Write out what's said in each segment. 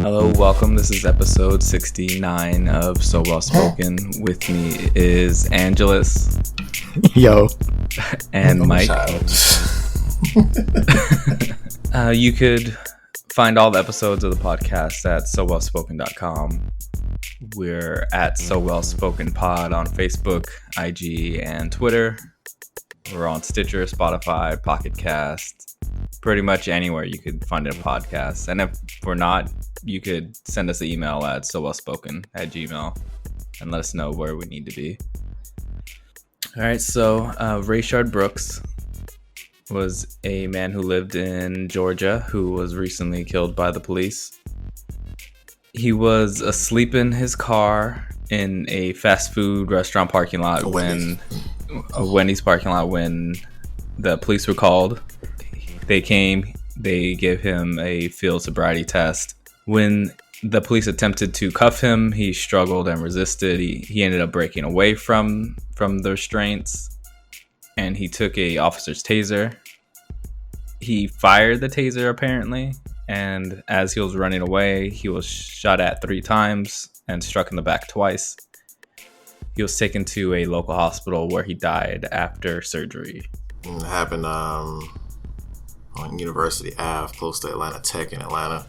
Hello, welcome. This is episode 69 of So Well Spoken. With me is Angelus. Yo. And Mike. You could find all the episodes of the podcast at sowellspoken.com. We're at So Well Spoken Pod on Facebook, IG, and Twitter. We're on Stitcher, Spotify, Pocket Cast, pretty much anywhere you could find a podcast. And if we're not, you could send us an email at sowellspoken@gmail.com and let us know where we need to be. All right, so Rayshard Brooks was a man who lived in Georgia who was recently killed by the police. He was asleep in his car in a fast food restaurant parking lot when the police were called. They came, they gave him a field sobriety test. When the police attempted to cuff him, he struggled and resisted. He ended up breaking away from the restraints, and he took a officer's taser. He fired the taser apparently, and as he was running away, he was shot at 3 times and struck in the back twice. He was taken to a local hospital where he died after surgery. It happened on University Ave, close to Atlanta Tech in Atlanta.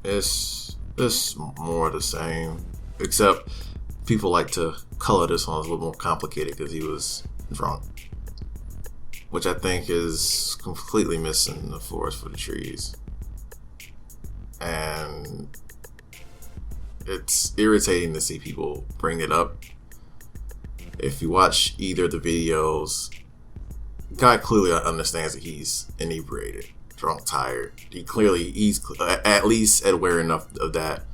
It's more of the same, except people like to color this one as a little more complicated because he was drunk, which I think is completely missing the forest for the trees. And it's irritating to see people bring it up. If you watch either of the videos, guy clearly understands that he's inebriated, drunk, tired. He's at least aware enough of that.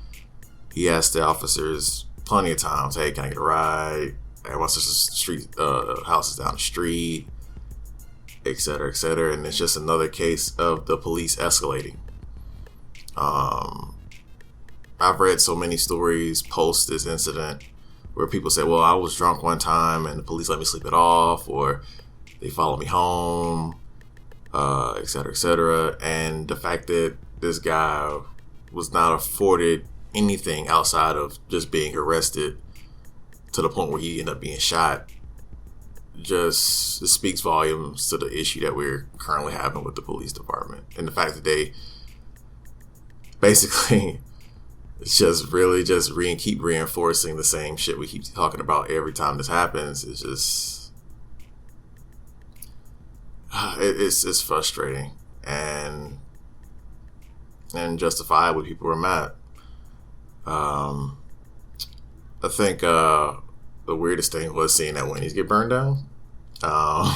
He asked the officers plenty of times, "Hey, can I get a ride? And what's this street? Houses down the street, etc., etc." And it's just another case of the police escalating. I've read so many stories post this incident where people say, "Well, I was drunk one time and the police let me sleep it off," or "They followed me home," etc., etc. And the fact that this guy was not afforded anything outside of just being arrested to the point where he ended up being shot just speaks volumes to the issue that we're currently having with the police department. And the fact that they basically keep reinforcing the same shit we keep talking about every time this happens is just it's frustrating and justifiably people are mad. I think the weirdest thing was seeing that Wendy's get burned down. I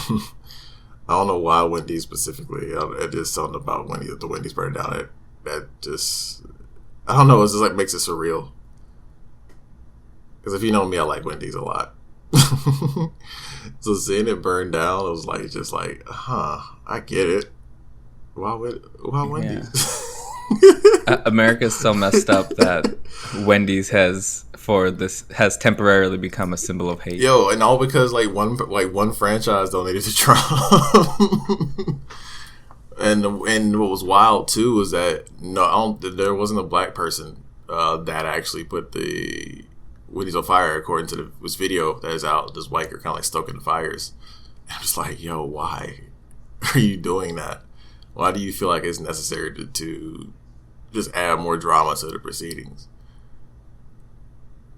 don't know why Wendy's specifically. It just something about the Wendy's burned down. That just, I don't know. It's just like makes it surreal. Because if you know me, I like Wendy's a lot. So seeing it burn down, it was like I get it. Why Wendy's? America's so messed up that Wendy's has temporarily become a symbol of hate. Yo, and all because one franchise donated to Trump. And what was wild too was that there wasn't a black person that actually put the Wendy's on fire, according to this video that is out. This white girl kind of like stoking the fires. And I'm just like, yo, why are you doing that? Why do you feel like it's necessary to just add more drama to the proceedings?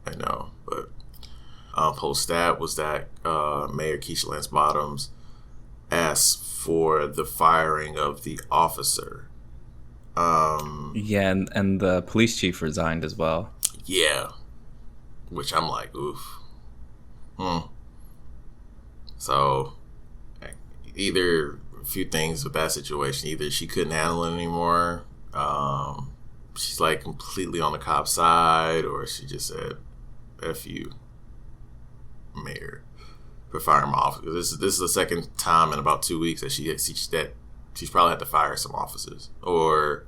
I know, but post that was that Mayor Keisha Lance Bottoms asked for the firing of the officer. Yeah, and the police chief resigned as well. Yeah, which I'm like, oof. So, either a few things with that situation. Either she couldn't handle it anymore. She's like completely on the cop's side, or she just said, "F you, mayor, for firing my officer." This is the second time in about 2 weeks that she's probably had to fire some officers, or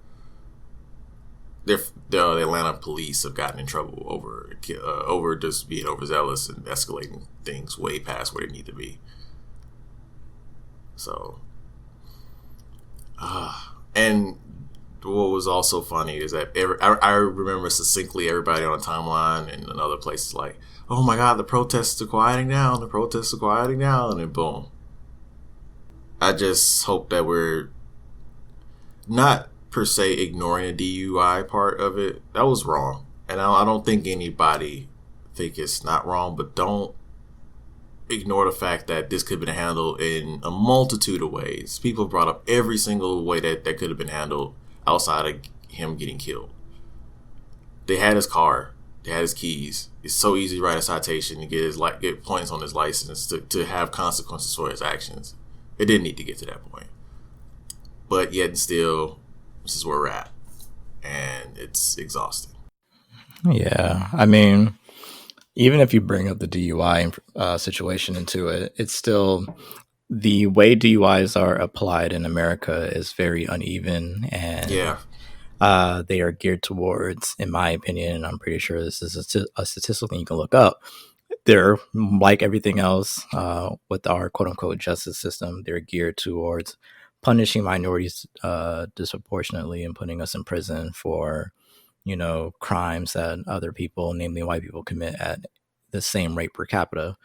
the Atlanta police have gotten in trouble over just being overzealous and escalating things way past where they need to be. So, and what was also funny is that I remember succinctly everybody on the timeline and in other places like, oh my God, the protests are quieting down. The protests are quieting down. And then boom. I just hope that we're not per se ignoring the DUI part of it. That was wrong. And I don't think anybody think it's not wrong, but don't ignore the fact that this could have been handled in a multitude of ways. People brought up every single way that could have been handled outside of him getting killed. They had his car. They had his keys. It's so easy to write a citation and get points on his license to have consequences for his actions. It didn't need to get to that point. But yet and still, this is where we're at. And it's exhausting. Yeah. I mean, even if you bring up the DUI situation into it, it's still the way DUIs are applied in America is very uneven, and they are geared towards, in my opinion, and I'm pretty sure this is a statistical thing you can look up. They're like everything else with our quote unquote justice system. They're geared towards punishing minorities disproportionately and putting us in prison for, crimes that other people, namely white people, commit at the same rate per capita.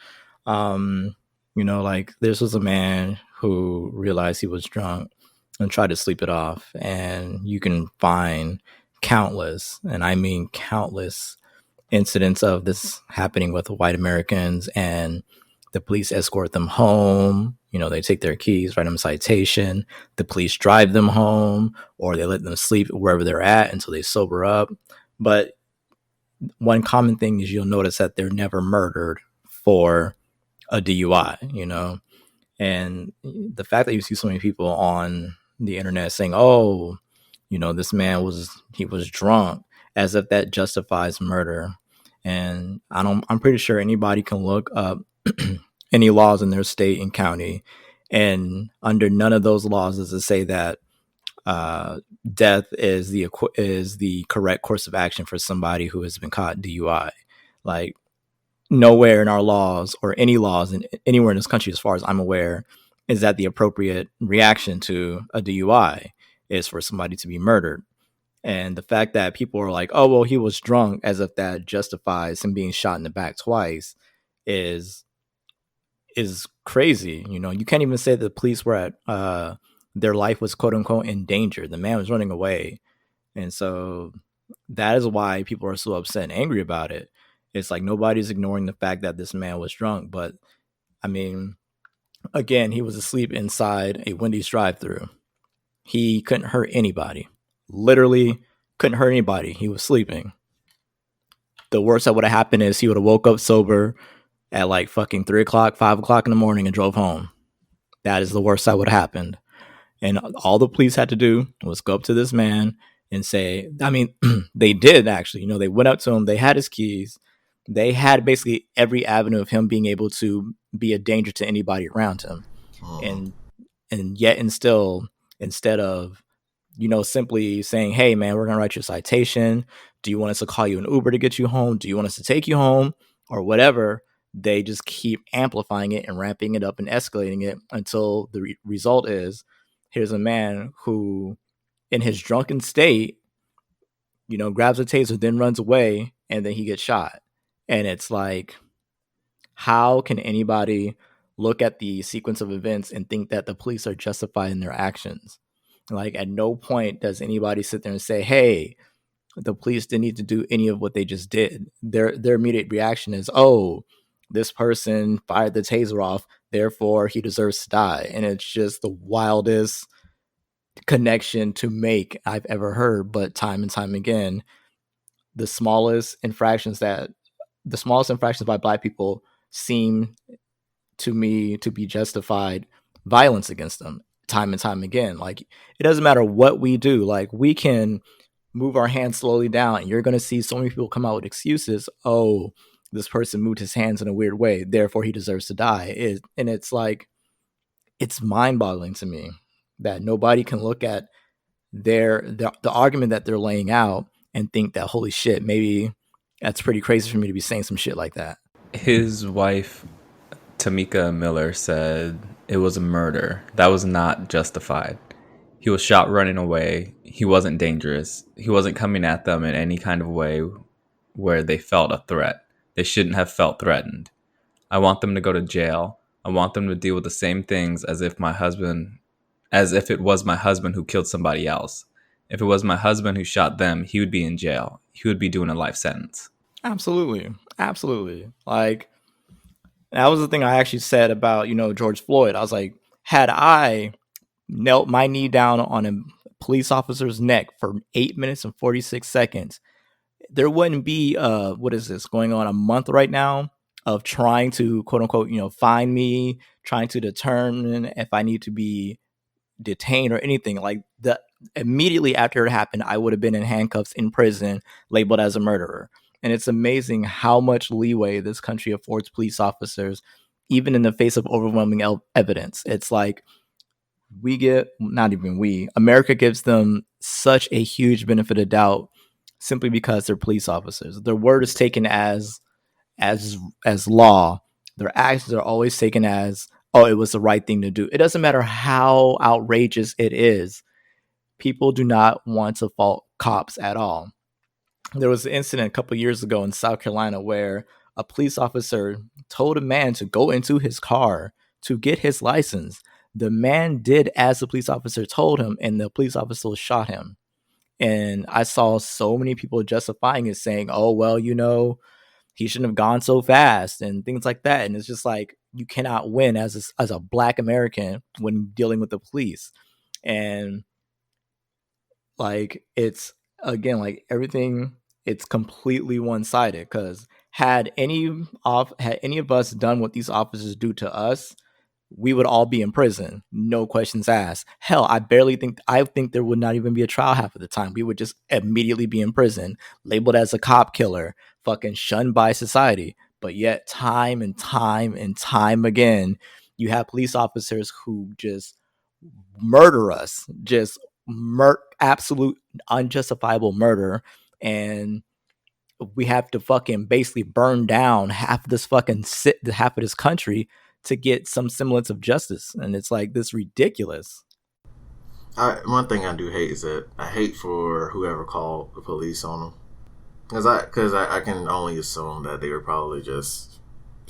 Like this was a man who realized he was drunk and tried to sleep it off. And you can find countless, and I mean countless, incidents of this happening with white Americans, and the police escort them home. They take their keys, write them a citation. The police drive them home, or they let them sleep wherever they're at until they sober up. But one common thing is you'll notice that they're never murdered for a DUI, and the fact that you see so many people on the internet saying, oh, this man was drunk, as if that justifies murder. And I'm pretty sure anybody can look up any laws in their state and county, and under none of those laws does it say that death is the correct course of action for somebody who has been caught DUI. Like nowhere in our laws or any laws anywhere in this country, as far as I'm aware, is that the appropriate reaction to a DUI is for somebody to be murdered. And the fact that people are like, oh, well, he was drunk, as if that justifies him being shot in the back twice is crazy. You can't even say that the police were at their life was quote unquote in danger. The man was running away. And so that is why people are so upset and angry about it. It's like nobody's ignoring the fact that this man was drunk. But I mean, again, he was asleep inside a Wendy's drive-thru. He couldn't hurt anybody. Literally couldn't hurt anybody. He was sleeping. The worst that would have happened is he would have woke up sober at like fucking 3 o'clock, 5 o'clock in the morning and drove home. That is the worst that would have happened. And all the police had to do was go up to this man and say, I mean, they did actually, they went up to him. They had his keys. They had basically every avenue of him being able to be a danger to anybody around him. And yet and still, instead of, simply saying, hey, man, we're going to write you a citation. Do you want us to call you an Uber to get you home? Do you want us to take you home or whatever? They just keep amplifying it and ramping it up and escalating it until the result is here's a man who, in his drunken state, grabs a taser, then runs away, and then he gets shot. And it's like, how can anybody look at the sequence of events and think that the police are justified in their actions? Like, at no point does anybody sit there and say, hey, the police didn't need to do any of what they just did. Their immediate reaction is, oh, this person fired the taser off, therefore he deserves to die. And it's just the wildest connection to make I've ever heard. But time and time again, the smallest infractions by Black people seem to me to be justified violence against them time and time again. Like, it doesn't matter what we do. Like, we can move our hands slowly down and you're going to see so many people come out with excuses. Oh, this person moved his hands in a weird way, therefore he deserves to die. And it's like, it's mind-boggling to me that nobody can look at the argument that they're laying out and think that, holy shit, maybe that's pretty crazy for me to be saying some shit like that. His wife, Tamika Miller, said it was a murder. That was not justified. He was shot running away. He wasn't dangerous. He wasn't coming at them in any kind of way where they felt a threat. They shouldn't have felt threatened. I want them to go to jail. I want them to deal with the same things as if it was my husband who killed somebody else. If it was my husband who shot them, he would be in jail. He would be doing a life sentence. Absolutely. Absolutely. Like, that was the thing I actually said about, George Floyd. I was like, had I knelt my knee down on a police officer's neck for 8 minutes and 46 seconds, there wouldn't be, what is this, going on a month right now of trying to, quote unquote, find me, trying to determine if I need to be detained or anything. Like, immediately after it happened, I would have been in handcuffs in prison, labeled as a murderer. And it's amazing how much leeway this country affords police officers, even in the face of overwhelming evidence. It's like America gives them such a huge benefit of doubt simply because they're police officers. Their word is taken as law. Their actions are always taken as, oh, it was the right thing to do. It doesn't matter how outrageous it is. People do not want to fault cops at all. There was an incident a couple of years ago in South Carolina where a police officer told a man to go into his car to get his license. The man did as the police officer told him, and the police officer shot him. And I saw so many people justifying it, saying, oh, well, he shouldn't have gone so fast and things like that. And it's just like, you cannot win as a Black American when dealing with the police. And like, it's, again, like everything, it's completely one-sided, because had any of us done what these officers do to us, we would all be in prison, no questions asked. Hell, I think there would not even be a trial half of the time. We would just immediately be in prison, labeled as a cop killer, fucking shunned by society. But yet, time and time and time again, you have police officers who just murder us, absolute unjustifiable murder, and we have to fucking basically burn down half of this country to get some semblance of justice. And it's like, this ridiculous. One thing I do hate is that I hate for whoever called the police on them, because I can only assume that they were probably just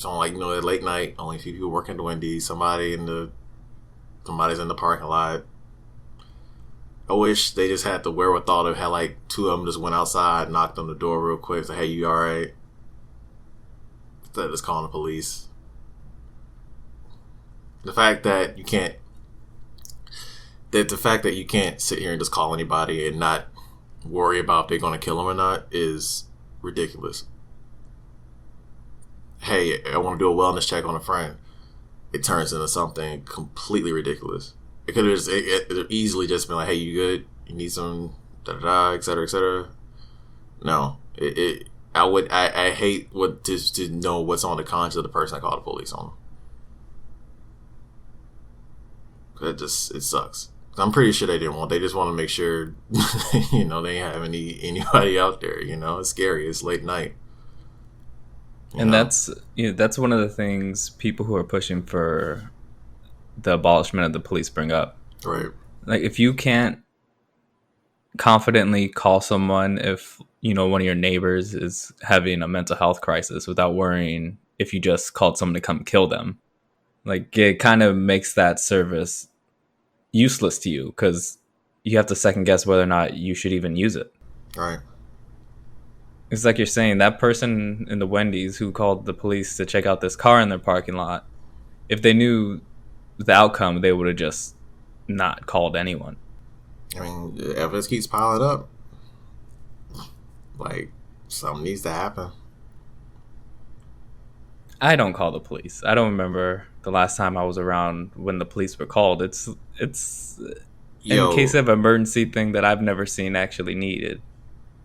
at late night, only a few people working at Wendy's, somebody's in the parking lot. I wish they just had the wherewithal to have like two of them just went outside, knocked on the door real quick, say, hey, you all right? Instead of just calling the police. The fact that you can't sit here and just call anybody and not worry about if they're going to kill them or not is ridiculous. Hey, I want to do a wellness check on a friend. It turns into something completely ridiculous. It could have easily just been like, hey, you good? You need some et cetera, et cetera. No, I hate to know what's on the conscience of the person I called the police on. It sucks. I'm pretty sure they just want to make sure, they ain't have anybody out there, it's scary. It's late night. That's one of the things people who are pushing for the abolishment of the police bring up. Right. Like, if you can't confidently call someone if, one of your neighbors is having a mental health crisis without worrying if you just called someone to come kill them, like, it kind of makes that service useless to you, because you have to second guess whether or not you should even use it. Right. It's like you're saying, that person in the Wendy's who called the police to check out this car in their parking lot, if they knew the outcome, they would have just not called anyone. I mean, the evidence keeps piling up. Like, something needs to happen. I don't call the police. I don't remember the last time I was around when the police were called. It's in case of emergency thing that I've never seen actually needed.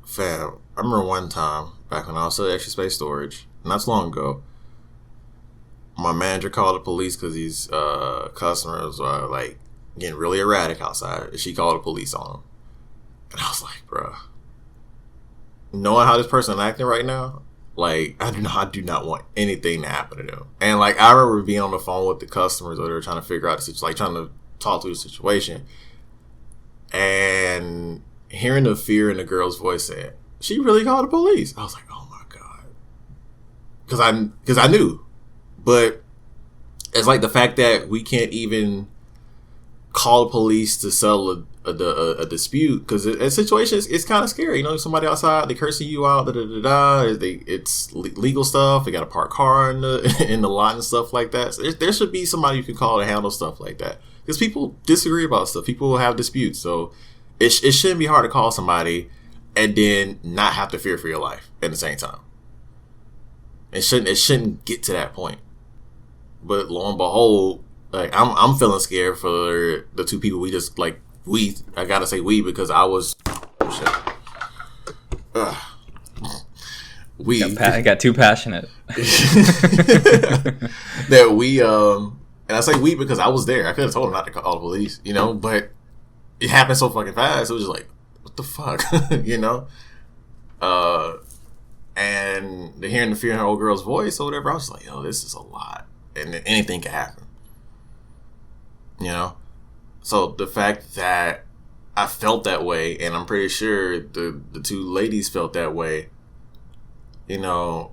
Fam, I remember one time back when I was still at Extra Space Storage, not so long ago. My manager called the police because these customers are like getting really erratic outside. She called the police on them, and I was like, "Bruh, knowing how this person acting right now, like I do not want anything to happen to them." And like I remember being on the phone with the customers, or they're trying to figure out the situation, like trying to talk through the situation. and hearing the fear in the girl's voice saying, "She really called the police." I was like, "Oh my god," because I knew, but it's like the fact that we can't even call the police to settle a dispute, because a situation is kind of scary. You know, somebody outside, they cursing you out, it's legal stuff. They got to park car in the in the lot and stuff like that. So there should be somebody you can call to handle stuff like that, because people disagree about stuff. People will have disputes, so it shouldn't be hard to call somebody and then not have to fear for your life at the same time. It shouldn't get to that point. But lo and behold, like I'm feeling scared for the two people we just like. I gotta say we, because I was I got too passionate. That we and I say we because I was there. I could have told him not to call the police, you know, but it happened so fucking fast. It was just like, what the fuck, you know? And hearing the fear in her old girl's voice or whatever, I was like, yo, this is a lot, and anything can happen, you know. So the fact that I felt that way, and I'm pretty sure the two ladies felt that way, you know,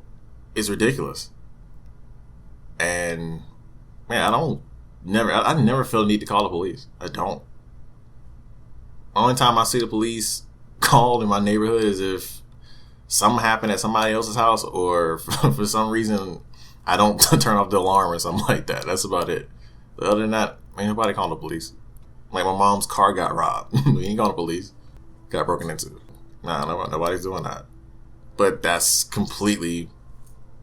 is ridiculous. And man, I never feel the need to call the police. I don't. Only time I see the police called in my neighborhood is if something happened at somebody else's house, or for some reason I don't turn off the alarm or something like that. That's about it. But other than that, ain't nobody calling the police. Like, my mom's car got robbed. We ain't calling the police. Got broken into. Nah, nobody's doing that. But that's completely...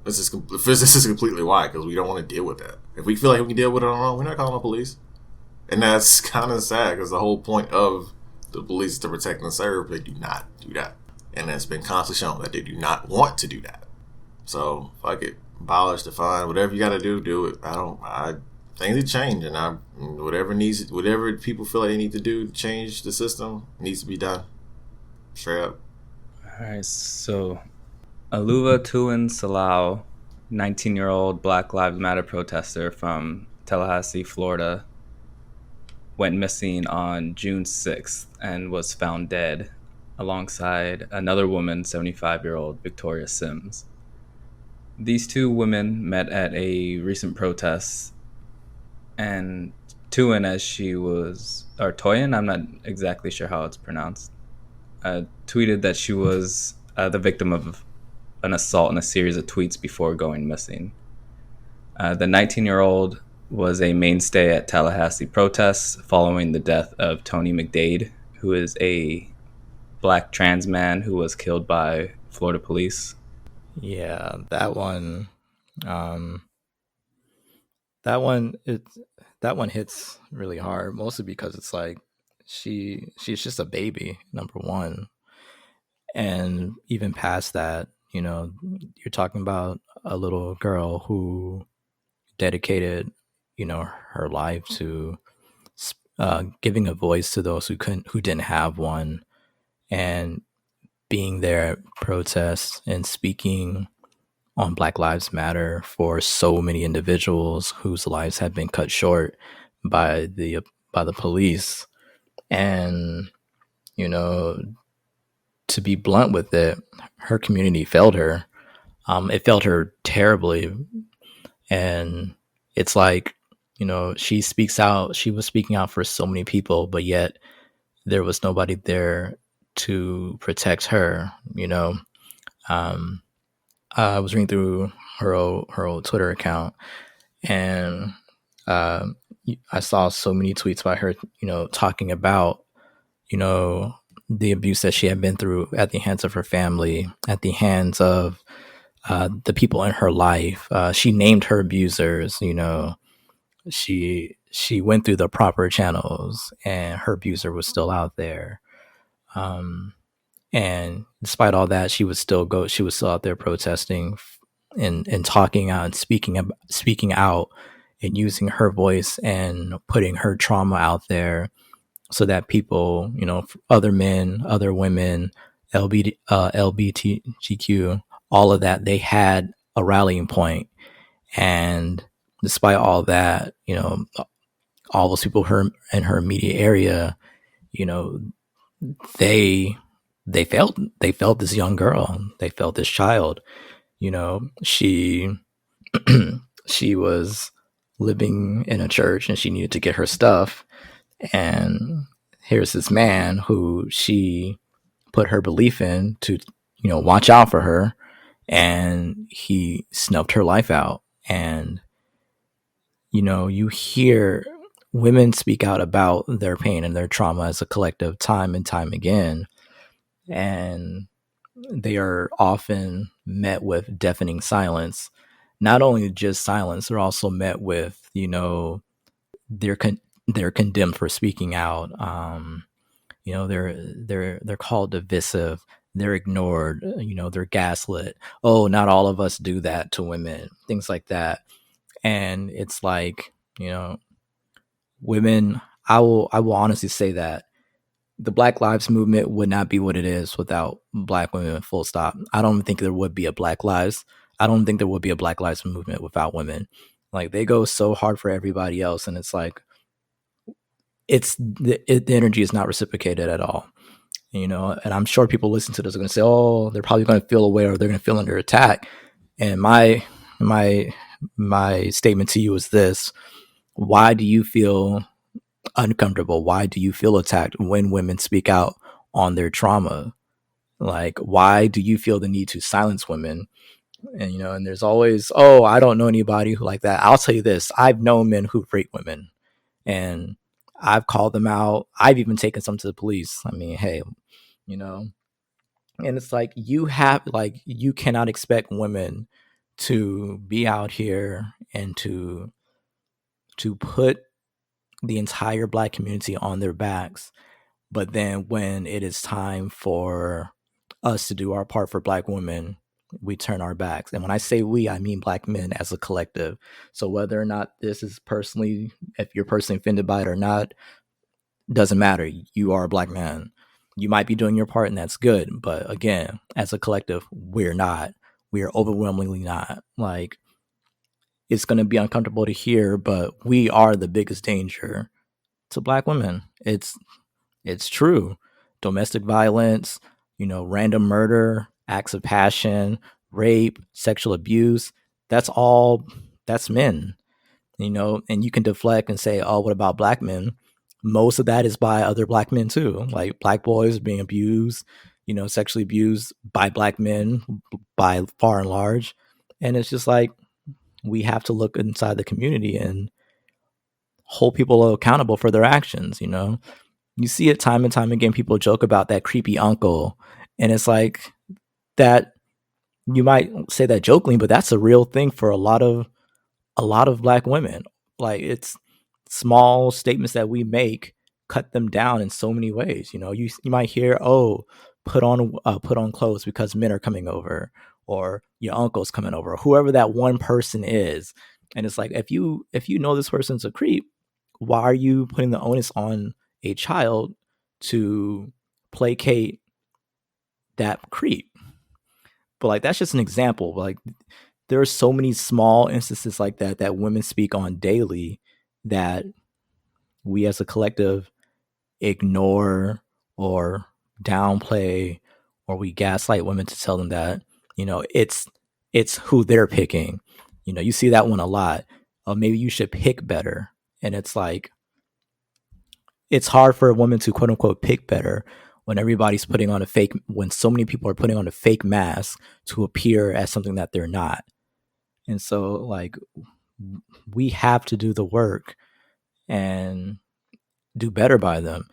This is completely why, because we don't want to deal with that. If we feel like we can deal with it on our own, we're not calling the police. And that's kind of sad, because the whole point of the police is to protect and serve. They do not do that. And it's been constantly shown that they do not want to do that. So, fuck it. Abolish, define, whatever you got to do it. Things have changed, and whatever people feel like they need to do to change the system needs to be done. Straight up. All right, so Aluva Tuin Salau, 19-year-old Black Lives Matter protester from Tallahassee, Florida, went missing on June 6th and was found dead alongside another woman, 75-year-old Victoria Sims. These two women met at a recent protest, and Tuin, Toyin, I'm not exactly sure how it's pronounced, tweeted that she was the victim of an assault in a series of tweets before going missing. The 19-year-old was a mainstay at Tallahassee protests following the death of Tony McDade, who is a Black trans man who was killed by Florida police. Yeah, that one. That one hits really hard, mostly because it's like she's just a baby, number one, and even past that, you know, you're talking about a little girl who dedicated, you know, her life to giving a voice to those who didn't have one, and being there at protests and speaking on Black Lives Matter for so many individuals whose lives have been cut short by the police. And, you know, to be blunt with it, her community failed her. It failed her terribly. And it's like, you know, she was speaking out for so many people, but yet there was nobody there to protect her, you know. I was reading through her old Twitter account, and I saw so many tweets by her, you know, talking about, you know, the abuse that she had been through at the hands of her family, at the hands of the people in her life. She named her abusers, you know. She went through the proper channels, and her abuser was still out there. And despite all that, she was still out there protesting and talking out and speaking out and using her voice and putting her trauma out there so that people, you know, other men, other women, LGBTQ, all of that, they had a rallying point. And despite all that, you know, all those people in her immediate area, you know, they they felt this young girl, they felt this child, you know, she was living in a church and she needed to get her stuff, and here's this man who she put her belief in to, you know, watch out for her, and he snuffed her life out. And you know, you hear women speak out about their pain and their trauma as a collective time and time again, and they are often met with deafening silence. Not only just silence, they're also met with, you know, they're they're condemned for speaking out. You know, they're called divisive. They're ignored. You know, they're gaslit. Oh, not all of us do that to women. Things like that. And it's like, you know, women. I will honestly say that the Black Lives Movement would not be what it is without Black women. Full stop. I don't think there would be a Black Lives. I don't think there would be a Black Lives Movement without women. Like, they go so hard for everybody else, and it's like the energy is not reciprocated at all. You know, and I'm sure people listen to this are going to say, "Oh, they're probably going to feel away, or they're going to feel under attack." And my statement to you is this: why do you feel uncomfortable? Why do you feel attacked when women speak out on their trauma? Like, why do you feel the need to silence women? And, you know, and there's always, oh, I don't know anybody who like that. I'll tell you this: I've known men who rape women, and I've called them out. I've even taken some to the police. I mean, hey, you know, and it's like, you cannot expect women to be out here and to put the entire Black community on their backs. But then when it is time for us to do our part for Black women, we turn our backs. And when I say we, I mean Black men as a collective. So whether or not this is personally, if you're personally offended by it or not, doesn't matter. You are a Black man. You might be doing your part, and that's good. But again, as a collective, we're not. We are overwhelmingly not. Like, it's going to be uncomfortable to hear, but we are the biggest danger to Black women. It's true. Domestic violence, you know, random murder, acts of passion, rape, sexual abuse. That's men, you know, and you can deflect and say, oh, what about Black men? Most of that is by other Black men too. Like, Black boys being abused, you know, sexually abused by Black men by far and large. And it's just like, we have to look inside the community and hold people accountable for their actions, you know? You see it time and time again. People joke about that creepy uncle, and it's like, that you might say that jokingly, but that's a real thing for a lot of Black women. Like, it's small statements that we make cut them down in so many ways. You know, you might hear, "Oh, put on clothes because men are coming over," or your uncle's coming over, or whoever that one person is. And it's like, if you know this person's a creep, why are you putting the onus on a child to placate that creep? But like, that's just an example. Like, there are so many small instances like that women speak on daily, that we as a collective ignore or downplay, or we gaslight women to tell them that, you know, it's who they're picking. You know, you see that one a lot. Maybe you should pick better. And it's like, it's hard for a woman to quote unquote pick better when when so many people are putting on a fake mask to appear as something that they're not. And so, like, we have to do the work and do better by them.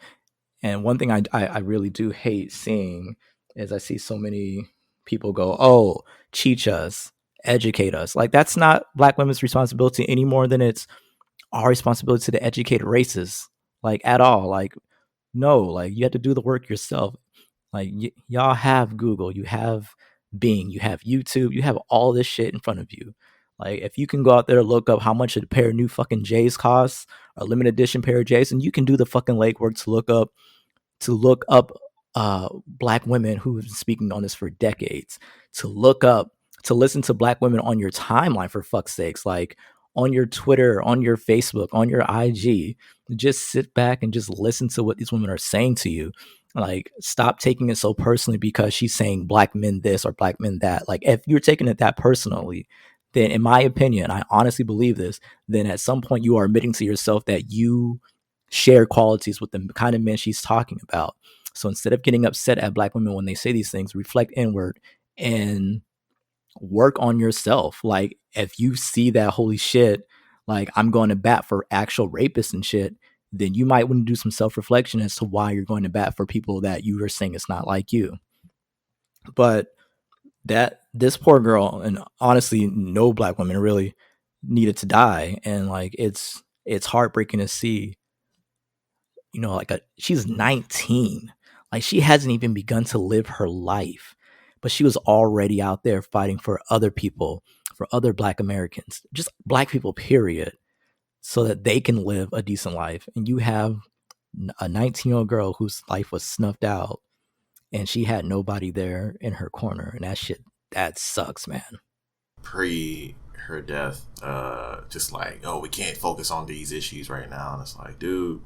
And one thing I really do hate seeing is, I see so many people go, oh, teach us, educate us. Like, that's not Black women's responsibility any more than it's our responsibility to educate races, like, at all. Like, no, like, you have to do the work yourself. Like, y'all have Google, you have Bing, you have YouTube, you have all this shit in front of you. Like, if you can go out there and look up how much a pair of new fucking J's costs, a limited edition pair of J's, and you can do the fucking legwork to look up Black women who have been speaking on this for decades, to listen to Black women on your timeline, for fuck's sakes, like on your Twitter, on your Facebook, on your IG. just sit back and just listen to what these women are saying to you. Like, stop taking it so personally because she's saying black men this or black men that. Like, if you're taking it that personally, then in my opinion, I honestly believe this, then at some point you are admitting to yourself that you share qualities with the kind of men she's talking about. So instead of getting upset at black women when they say these things, reflect inward and work on yourself. Like, if you see that, holy shit, like, I'm going to bat for actual rapists and shit, then you might want to do some self-reflection as to why you're going to bat for people that you are saying it's not like you. But that this poor girl, and honestly, no black women really needed to die. And like, it's heartbreaking to see, you know, like she's 19. Like, she hasn't even begun to live her life, but she was already out there fighting for other people, for other black Americans, just black people, period, so that they can live a decent life. And you have a 19-year-old girl whose life was snuffed out and she had nobody there in her corner. And that sucks, man. Pre her death, just like, oh, we can't focus on these issues right now. And it's like, dude,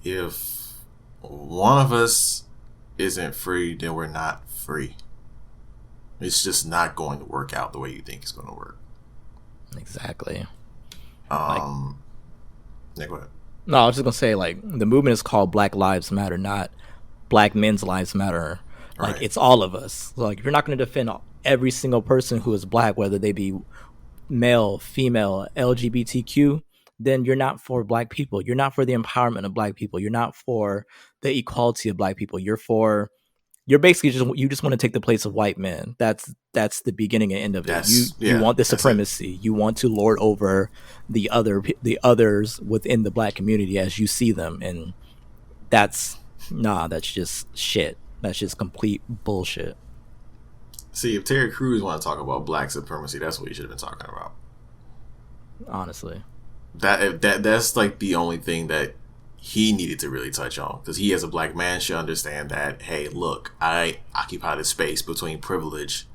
if one of us isn't free, then we're not free. It's just not going to work out the way you think it's going to work. Exactly. Yeah, go ahead. No, I was just gonna say, like, the movement is called Black Lives Matter, not Black Men's Lives Matter. Like, Right. it's all of us. Like, if you're not going to defend every single person who is black, whether they be male, female, LGBTQ, then you're not for black people. You're not for the empowerment of black people. You're not for the equality of black people. You're basically just want to take the place of white men. That's the beginning and end of it. You want the supremacy. You want to lord over the others within the black community as you see them, and that's just shit. That's just complete bullshit. See, if Terry Crews want to talk about black supremacy, that's what you should have been talking about. Honestly, that's like the only thing that he needed to really touch on, because he, as a black man, should understand that, hey, look, I occupy the space between privilege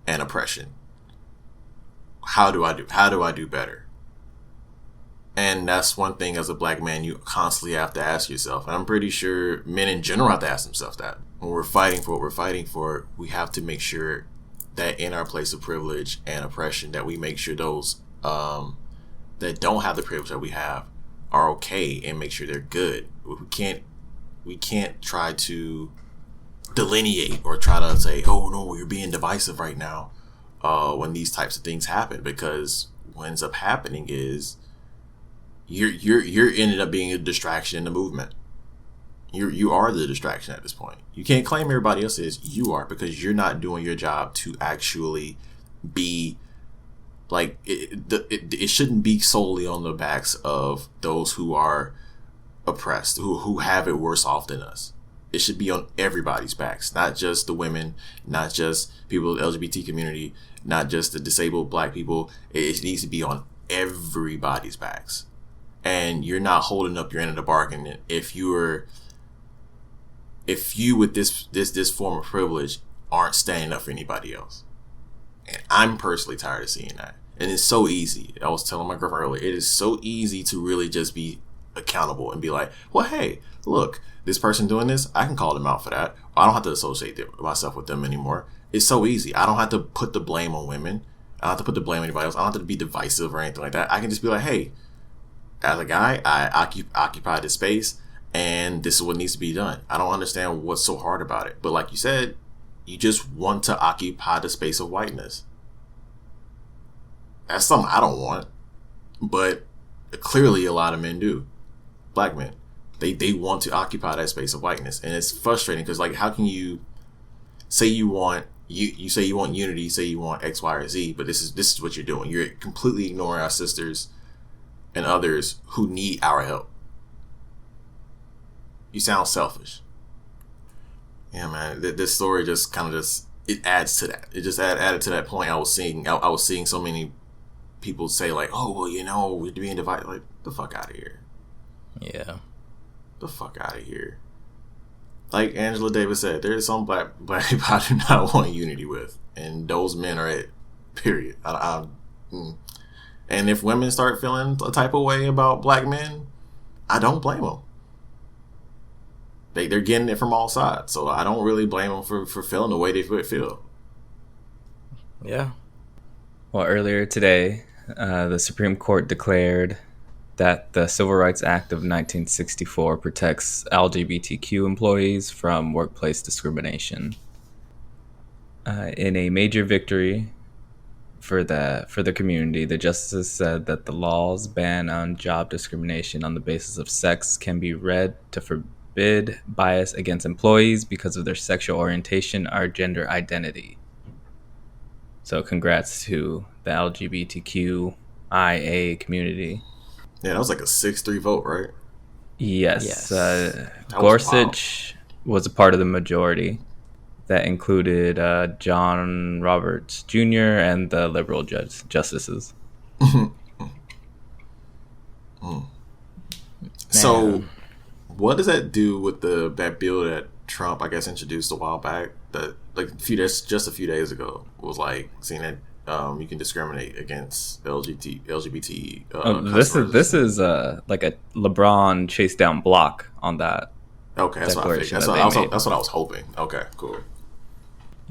and oppression. How do I do better? And that's one thing, as a black man, you constantly have to ask yourself. And I'm pretty sure men in general have to ask themselves that. When we're fighting for what we're fighting for, we have to make sure that in our place of privilege and oppression, that we make sure those that don't have the privilege that we have are okay, and make sure they're good. We can't try to delineate or try to say, oh no, you're being divisive right now, when these types of things happen, because what ends up happening is you're ended up being a distraction in the movement. You are the distraction at this point. You can't claim everybody else is. You are, because you're not doing your job to actually be like it shouldn't be solely on the backs of those who are oppressed, who have it worse off than us. It should be on everybody's backs, not just the women, not just people in the LGBT community, not just the disabled black people. It needs to be on everybody's backs. And you're not holding up your end of the bargain if you with this form of privilege aren't standing up for anybody else. And I'm personally tired of seeing that. And it's so easy. I was telling my girlfriend earlier, it is so easy to really just be accountable and be like, well, hey, look, this person doing this, I can call them out for that. I don't have to associate myself with them anymore. It's so easy. I don't have to put the blame on women. I don't have to put the blame on anybody else. I don't have to be divisive or anything like that. I can just be like, hey, as a guy, I occupy this space, and this is what needs to be done. I don't understand what's so hard about it. But like you said, you just want to occupy the space of whiteness. That's something I don't want, but clearly a lot of men do. Black men, they want to occupy that space of whiteness, and it's frustrating because, like, how can you say you want you say you want unity, say you want X, Y, or Z, but this is what you're doing. You're completely ignoring our sisters and others who need our help. You sound selfish. Yeah, man. This story just kind of it adds to that. It just added to that point I was seeing. I was seeing so many people say like, oh, well, you know, we're being divided. Like, the fuck out of here. Yeah. The fuck out of here. Like Angela Davis said, there is some black people I do not want unity with, and those men are it. Period. And if women start feeling a type of way about black men, I don't blame them. They're getting it from all sides, so I don't really blame them for feeling the way they feel. Yeah. Well, earlier today, the Supreme Court declared that the Civil Rights Act of 1964 protects LGBTQ employees from workplace discrimination. In a major victory for the community, the justices said that the law's ban on job discrimination on the basis of sex can be read to forbid bias against employees because of their sexual orientation or gender identity. So congrats to the LGBTQIA community. Yeah, that was like a 6-3 vote, right? Yes. Yes. Gorsuch was a part of the majority. That included John Roberts Jr. and the liberal justices. So, what does that do with that bill that Trump, I guess, introduced a while back? That like just a few days ago was like seeing that you can discriminate against LGBT. This is like a LeBron chase down block on that. Okay, that's what I figured. That's what I was hoping. Okay, cool.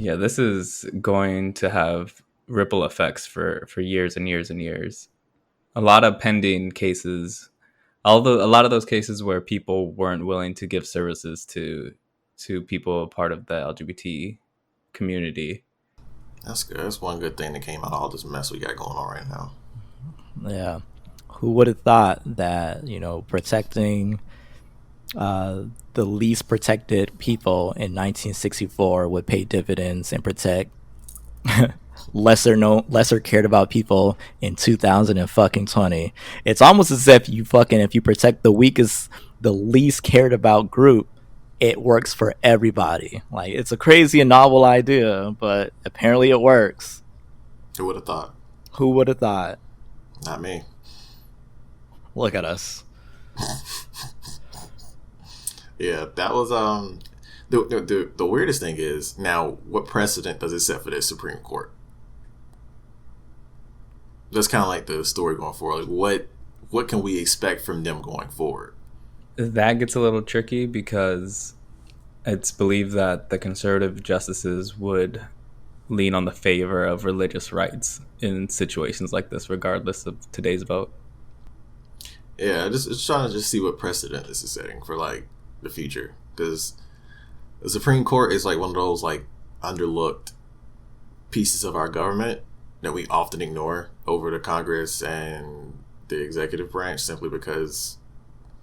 Yeah, this is going to have ripple effects for years and years and years. A lot of pending cases, although a lot of those cases where people weren't willing to give services to people part of the LGBT community. That's good. That's one good thing that came out of all this mess we got going on right now. Yeah. Who would have thought that, protecting the least protected people in 1964 would pay dividends and protect lesser cared about people in 2020. It's almost as if you protect the least cared about group, it works for everybody. Like, it's a crazy and novel idea, but apparently it works. Who would have thought? Who would have thought? Not me. Look at us. Yeah, that was the weirdest thing is now what precedent does it set for the Supreme Court? That's kind of like the story going forward. Like what can we expect from them going forward? That gets a little tricky because it's believed that the conservative justices would lean on the favor of religious rights in situations like this, regardless of today's vote. Yeah, just trying to see what precedent this is setting for like the future, because the Supreme Court is like one of those like underlooked pieces of our government that we often ignore over the Congress and the executive branch, simply because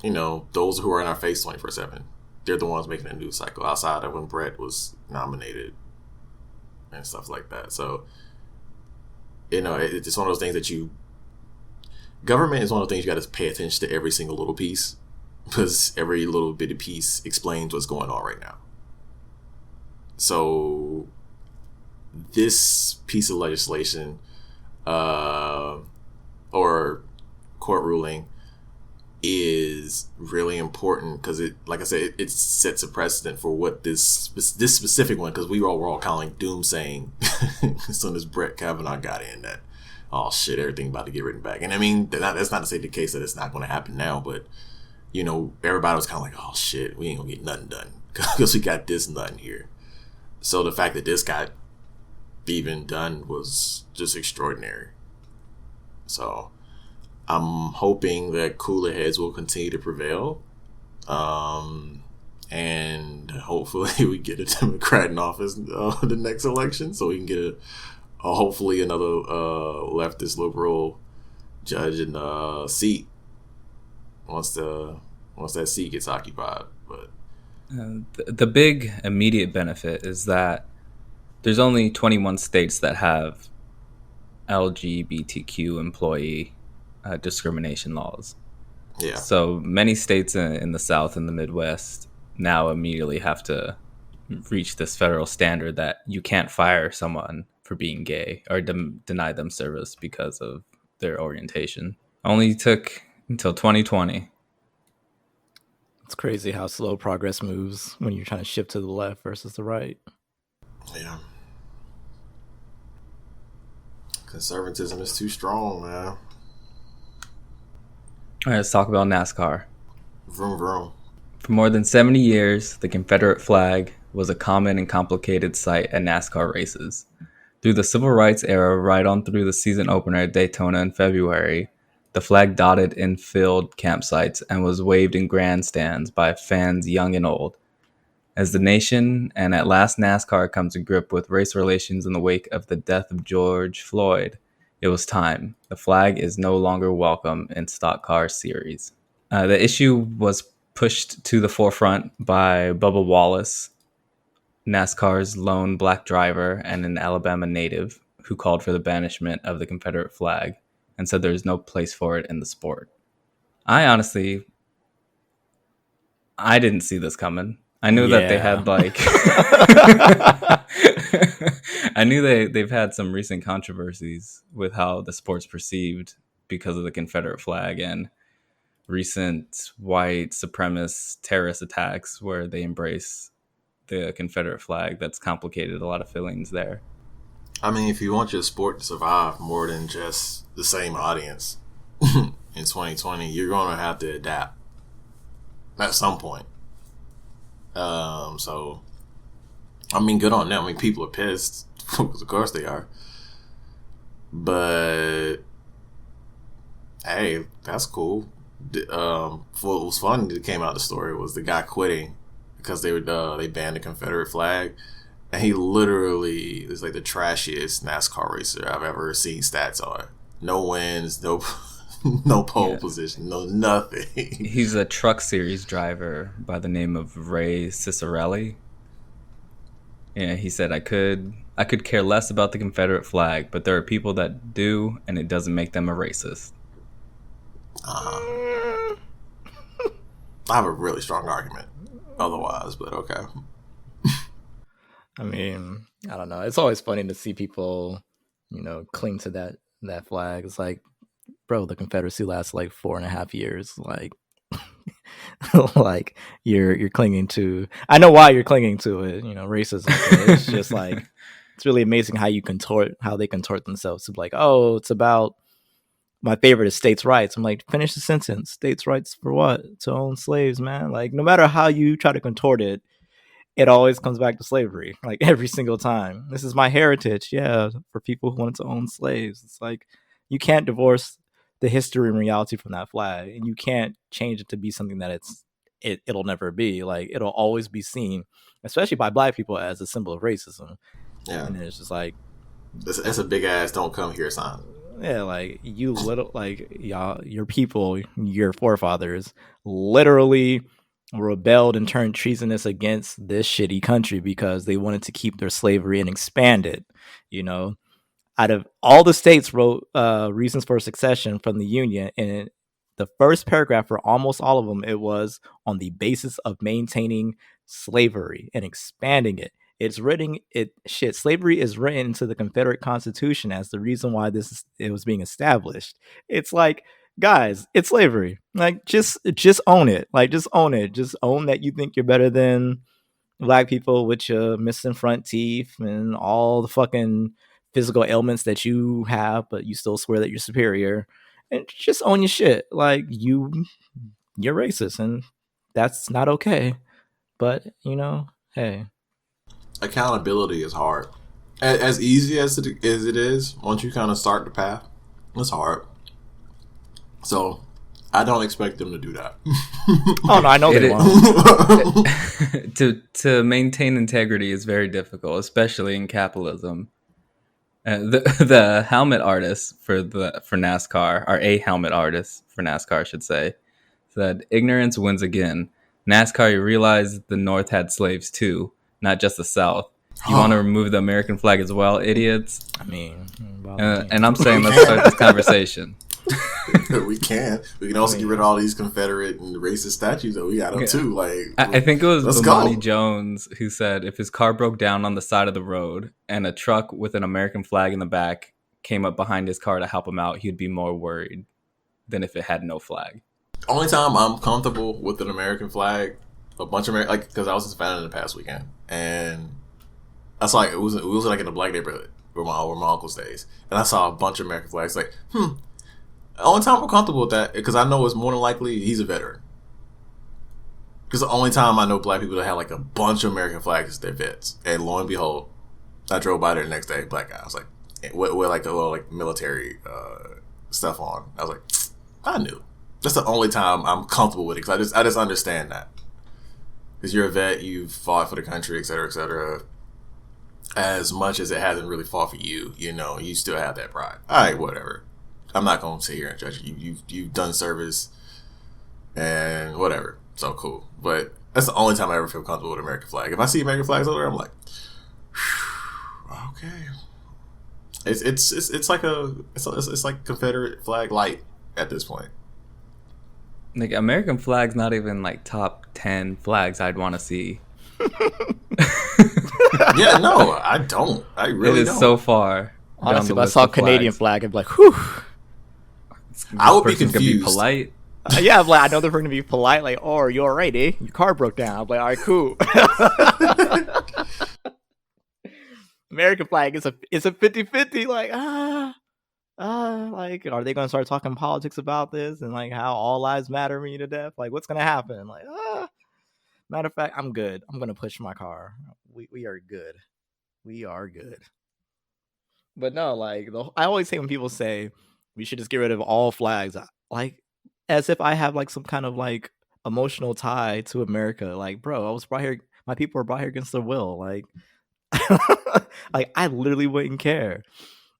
those who are in our face 24/7, they're the ones making the news cycle outside of when Brett was nominated and stuff like that. So it's one of those things that government is one of the things you got to pay attention to every single little piece, because every little bit of piece explains what's going on right now. So this piece of legislation or court ruling is really important because it, like I said, it sets a precedent for what this specific one, because we were all kind of like doomsaying as soon as Brett Kavanaugh got in that, oh shit, everything about to get written back. And I mean, that's not to say the case that it's not going to happen now, but everybody was kind of like, oh shit, we ain't gonna get nothing done because we got this nothing here. So the fact that this got even done was just extraordinary. So I'm hoping that cooler heads will continue to prevail. And hopefully we get a Democrat in office the next election, so we can get hopefully another leftist liberal judge in the seat once that seat gets occupied. But the big immediate benefit is that there's only 21 states that have LGBTQ employee discrimination laws. Yeah. So many states in the South and the Midwest now immediately have to reach this federal standard that you can't fire someone for being gay or deny them service because of their orientation. Only took until 2020. It's crazy how slow progress moves when you're trying to shift to the left versus the right. Yeah. Conservatism is too strong, man. All right, let's talk about NASCAR. Vroom vroom. For more than 70 years, the Confederate flag was a common and complicated sight at NASCAR races. Through the Civil Rights era, right on through the season opener at Daytona in February, the flag dotted infield campsites and was waved in grandstands by fans young and old. As the nation and at last NASCAR come to grip with race relations in the wake of the death of George Floyd, it was time. The flag is no longer welcome in stock car series. The issue was pushed to the forefront by Bubba Wallace, NASCAR's lone black driver and an Alabama native, who called for the banishment of the Confederate flag and said there's no place for it in the sport. I didn't see this coming. I knew that they had I knew they've had some recent controversies with how the sport's perceived because of the Confederate flag and recent white supremacist terrorist attacks where they embrace the Confederate flag. That's complicated a lot of feelings there. I mean, if you want your sport to survive more than just the same audience in 2020, you're going to have to adapt at some point. So, I mean, good on them. I mean, people are pissed. Of course they are. But, hey, that's cool. What was funny that came out of the story was the guy quitting because they banned the Confederate flag. And he literally is like the trashiest NASCAR racer I've ever seen stats on. No wins, no pole position, no nothing. He's a truck series driver by the name of Ray Cicerelli. Yeah, he said, I could care less about the Confederate flag, but there are people that do, and it doesn't make them a racist. I have a really strong argument otherwise, but okay. I mean, I don't know. It's always funny to see people, cling to that flag. It's like, bro, the Confederacy lasts like 4.5 years. Like, like you're clinging to. I know why you're clinging to it. Racism. It's just like it's really amazing how they contort themselves to be like, oh, it's about my favorite is states' rights. I'm like, finish the sentence. States' rights for what? To own slaves, man. Like, no matter how you try to contort it, it always comes back to slavery, like every single time. This is my heritage, yeah, for people who wanted to own slaves. It's like you can't divorce the history and reality from that flag, and you can't change it to be something that it'll never be. Like it'll always be seen, especially by Black people, as a symbol of racism. Yeah, and it's just like it's a big ass "don't come here" sign. Yeah, like you little like y'all, your people, your forefathers, literally rebelled and turned treasonous against this shitty country because they wanted to keep their slavery and expand it. Out of all the states wrote reasons for secession from the Union, and the first paragraph for almost all of them, it was on the basis of maintaining slavery and expanding it. Slavery is written into the Confederate Constitution as the reason why it was being established. It's like, guys, it's slavery. Like, just own it. Like, just own it. Just own that you think you're better than Black people with your missing front teeth and all the fucking physical ailments that you have, but you still swear that you're superior. And just own your shit. Like, you're racist, and that's not okay. But, hey. Accountability is hard. As easy as it is, once you kind of start the path, it's hard. So I don't expect them to do that. Oh no, I know they won't. To maintain integrity is very difficult, especially in capitalism. The helmet artists for NASCAR, or a helmet artist for NASCAR, I should say, said ignorance wins again. NASCAR, you realize the North had slaves too, not just the South. You want to remove the American flag as well, idiots? I mean, and I'm saying let's start this conversation. We can also get rid of all these Confederate and racist statues that we got them too. Like, I think it was Bomani Jones who said if his car broke down on the side of the road and a truck with an American flag in the back came up behind his car to help him out, he'd be more worried than if it had no flag. Only time I'm comfortable with an American flag, a bunch of because I was in Savannah the past weekend, and I saw it was like in a Black neighborhood where my uncle stays, and I saw a bunch of American flags. Like, The only time I'm comfortable with that, because I know it's more than likely he's a veteran. Because the only time I know black people that have like a bunch of American flags is their vets. And lo and behold, I drove by there the next day, black guy. I was like, with like a little like military stuff on. I was like, I knew. That's the only time I'm comfortable with it, because I just understand that. Because you're a vet, you've fought for the country, et cetera, et cetera. As much as it hasn't really fought for you, you know, you still have that pride. All right, whatever. I'm not going to sit here and judge you. You've done service and whatever. So cool. But that's the only time I ever feel comfortable with American flag. If I see American flags over there, I'm like, okay. It's like Confederate flag light at this point. Like, American flag's not even like top 10 flags I'd want to see. Yeah, no, I don't. I really don't. It is so far. Honestly, if I saw a Canadian flag, I'd be like, whew. I would be confused. Be polite. Yeah, I'm like, I know they're going to be polite, like, oh, are you all right, eh? Your car broke down. I'm like, all right, cool. American flag is a 50-50, like, like, are they going to start talking politics about this and like how all lives matter me to death? Like, what's going to happen? Like, matter of fact, I'm good. I'm going to push my car. We are good. We are good. But no, like, I always say when people say we should just get rid of all flags, like, as if I have like some kind of like emotional tie to America. Like, bro, I was brought here. My people were brought here against their will. Like, like, I literally wouldn't care.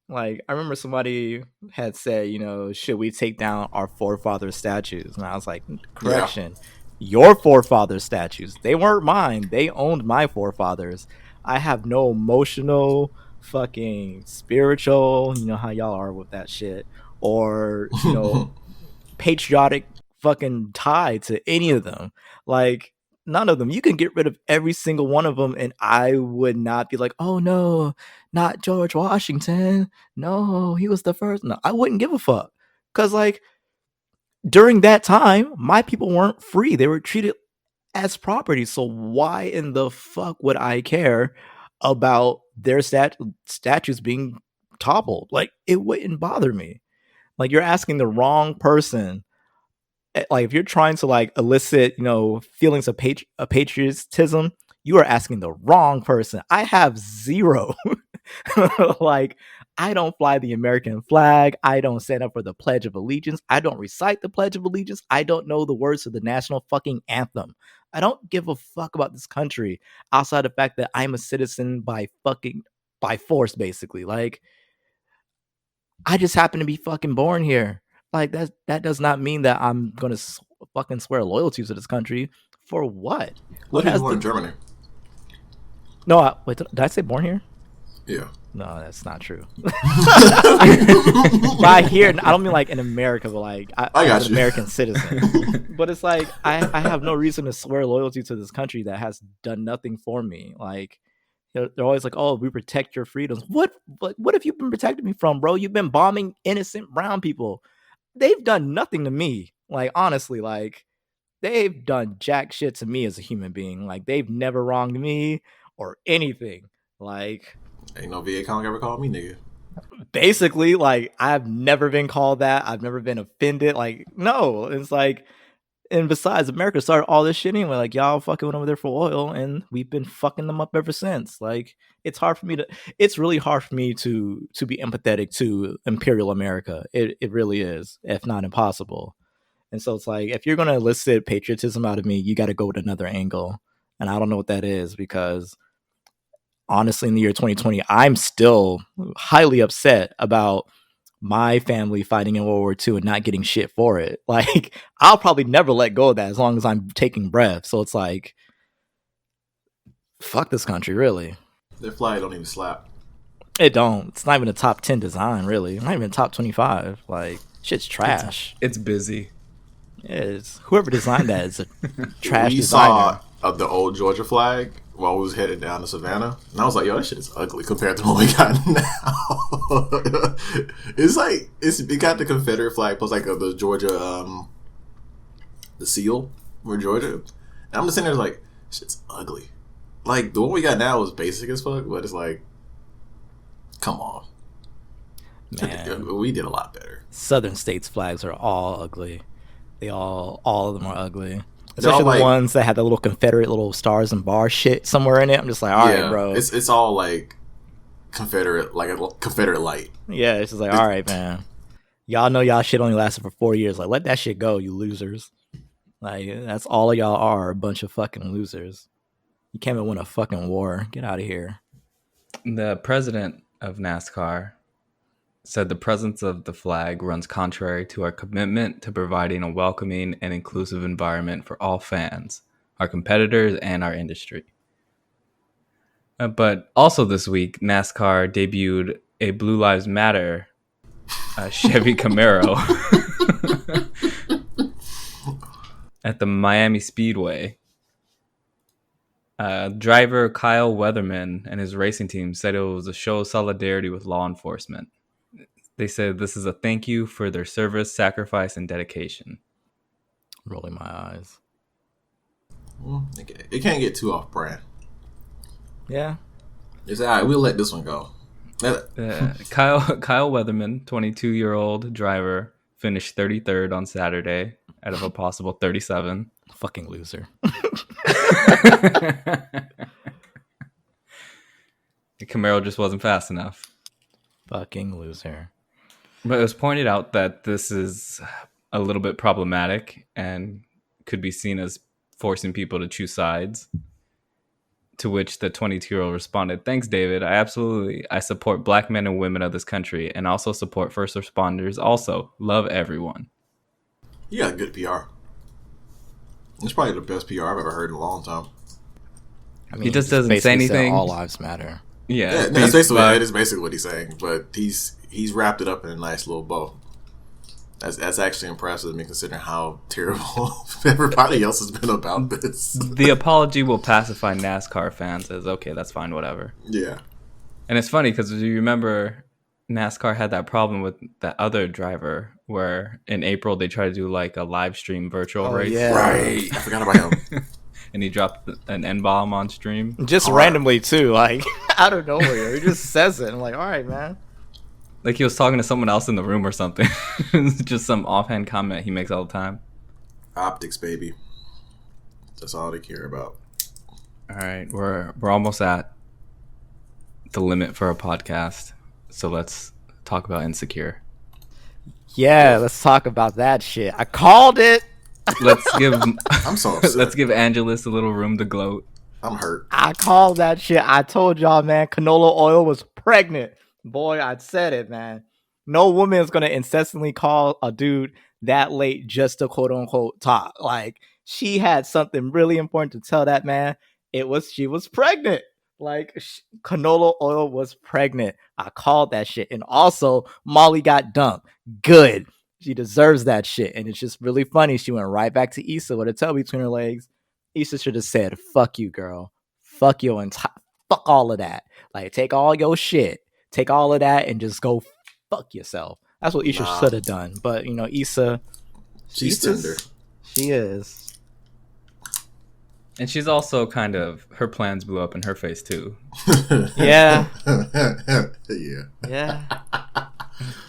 Like, I remember somebody had said, you know, should we take down our forefathers' statues? And I was like, correction. Yeah. Your forefathers' statues. They weren't mine. They owned my forefathers. I have no emotional, fucking spiritual, you know how y'all are with that shit, or, you know, patriotic fucking tie to any of them. Like, none of them. You can get rid of every single one of them, and I would not be like, oh no, not George Washington. No, he was the first. No, I wouldn't give a fuck. Because, like, during that time, my people weren't free. They were treated as property. So why in the fuck would I care about their statues being toppled? Like, it wouldn't bother me. Like, you're asking the wrong person. Like, if you're trying to like elicit, you know, feelings of patriotism, you are asking the wrong person. I have zero. Like, I don't fly the American flag. I don't stand up for the Pledge of Allegiance. I don't recite the Pledge of Allegiance. I don't know the words of the national fucking anthem. I don't give a fuck about this country outside the fact that I'm a citizen by force, basically. Like, I just happen to be fucking born here. Like, that does not mean that I'm gonna fucking swear loyalty to this country. For what? What is born in Germany? No, wait, did I say born here? Yeah. No, that's not true. By here, I don't mean like in America, but like I got an American citizen. But it's like I have no reason to swear loyalty to this country that has done nothing for me. Like, they're always like, oh, we protect your freedoms. What have you been protecting me from, bro? You've been bombing innocent brown people. They've done nothing to me. Like, honestly, like, they've done jack shit to me as a human being. Like, they've never wronged me or anything. Like, ain't no VA Kong ever called me nigga. Basically, like, I've never been called that. I've never been offended. Like, no. It's like, and besides, America started all this shit anyway. Like, y'all fucking went over there for oil, and we've been fucking them up ever since. Like, it's really hard for me to be empathetic to Imperial America. It really is, if not impossible. And so it's like, if you're going to elicit patriotism out of me, you got to go with another angle. And I don't know what that is, because honestly, in the year 2020, I'm still highly upset about my family fighting in World War II and not getting shit for it. Like, I'll probably never let go of that as long as I'm taking breath. So it's like, fuck this country, really. Their flag don't even slap. It don't. It's not even a top 10 design, really. Not even top 25. Like, shit's trash. It's busy. It's whoever designed that is a trash we designer. Saw the old Georgia flag while we was headed down to Savannah, and I was like, yo, that shit is ugly compared to what we got now. It's like, it got the Confederate flag plus like the Georgia the seal for Georgia, and I'm just sitting there like, shit's ugly. Like, the one we got now is basic as fuck, but it's like, come on. Man, We did a lot better. Southern states flags are all ugly. All of them are ugly. They're all Especially the like, ones that have the little Confederate little stars and bars shit somewhere in it. I'm just like, all right, bro. It's all like Confederate, like a Confederate light. Yeah, it's just like, all right, man. Y'all know y'all shit only lasted for 4 years. Like, let that shit go, you losers. Like, that's all of y'all are, a bunch of fucking losers. You can't even win a fucking war. Get out of here. The president of NASCAR said the presence of the flag runs contrary to our commitment to providing a welcoming and inclusive environment for all fans, our competitors, and our industry. But also this week, NASCAR debuted a Blue Lives Matter Chevy Camaro at the Miami Speedway. Driver Kyle Weatherman and his racing team said it was a show of solidarity with law enforcement. They said this is a thank you for their service, sacrifice, and dedication. Rolling my eyes. It can't get too off brand. Yeah. It's all right. We'll let this one go. Kyle Weatherman, 22-year-old driver, finished 33rd on Saturday out of a possible 37. Fucking loser. The Camaro just wasn't fast enough. Fucking loser. But it was pointed out that this is a little bit problematic and could be seen as forcing people to choose sides. To which the 22-year-old responded, "Thanks, David. I support black men and women of this country and also support first responders. Also, love everyone." You got good PR. It's probably the best PR I've ever heard in a long time. I mean, he just doesn't say anything. All lives matter. Yeah, that is basically what he's saying. But he's wrapped it up in a nice little bow. That's actually impressive to me, considering how terrible everybody else has been about this. The apology will pacify NASCAR fans as, okay, that's fine, whatever. Yeah. And it's funny because you remember NASCAR had that problem with that other driver where in April they tried to do like a live stream virtual race. Yeah. Right. I forgot about him. And he dropped an N-bomb on stream. Just randomly, too. Like, out of nowhere. He just says it. I'm like, all right, man. Like he was talking to someone else in the room or something. Just some offhand comment he makes all the time. Optics, baby. That's all they care about. All right, we're almost at the limit for a podcast, so let's talk about Insecure. Yeah, let's talk about that shit. I called it. Let's give. I'm so upset. Let's give Angelus a little room to gloat. I'm hurt. I called that shit. I told y'all, man. Canola oil was pregnant. Boy, I said it, man. No woman is gonna incessantly call a dude that late just to quote unquote talk. Like, she had something really important to tell that man. She was pregnant. Like, canola oil was pregnant. I called that shit. And also, Molly got dumped. Good. She deserves that shit. And it's just really funny. She went right back to Issa with a tail between her legs. Issa should have said, "Fuck you, girl. Fuck your entire. Fuck all of that. Like, take all your shit. Take all of that and just go fuck yourself." That's what Issa should have done. But, you know, Issa. She's tender. She is. And she's also kind of, her plans blew up in her face too. Yeah. Yeah.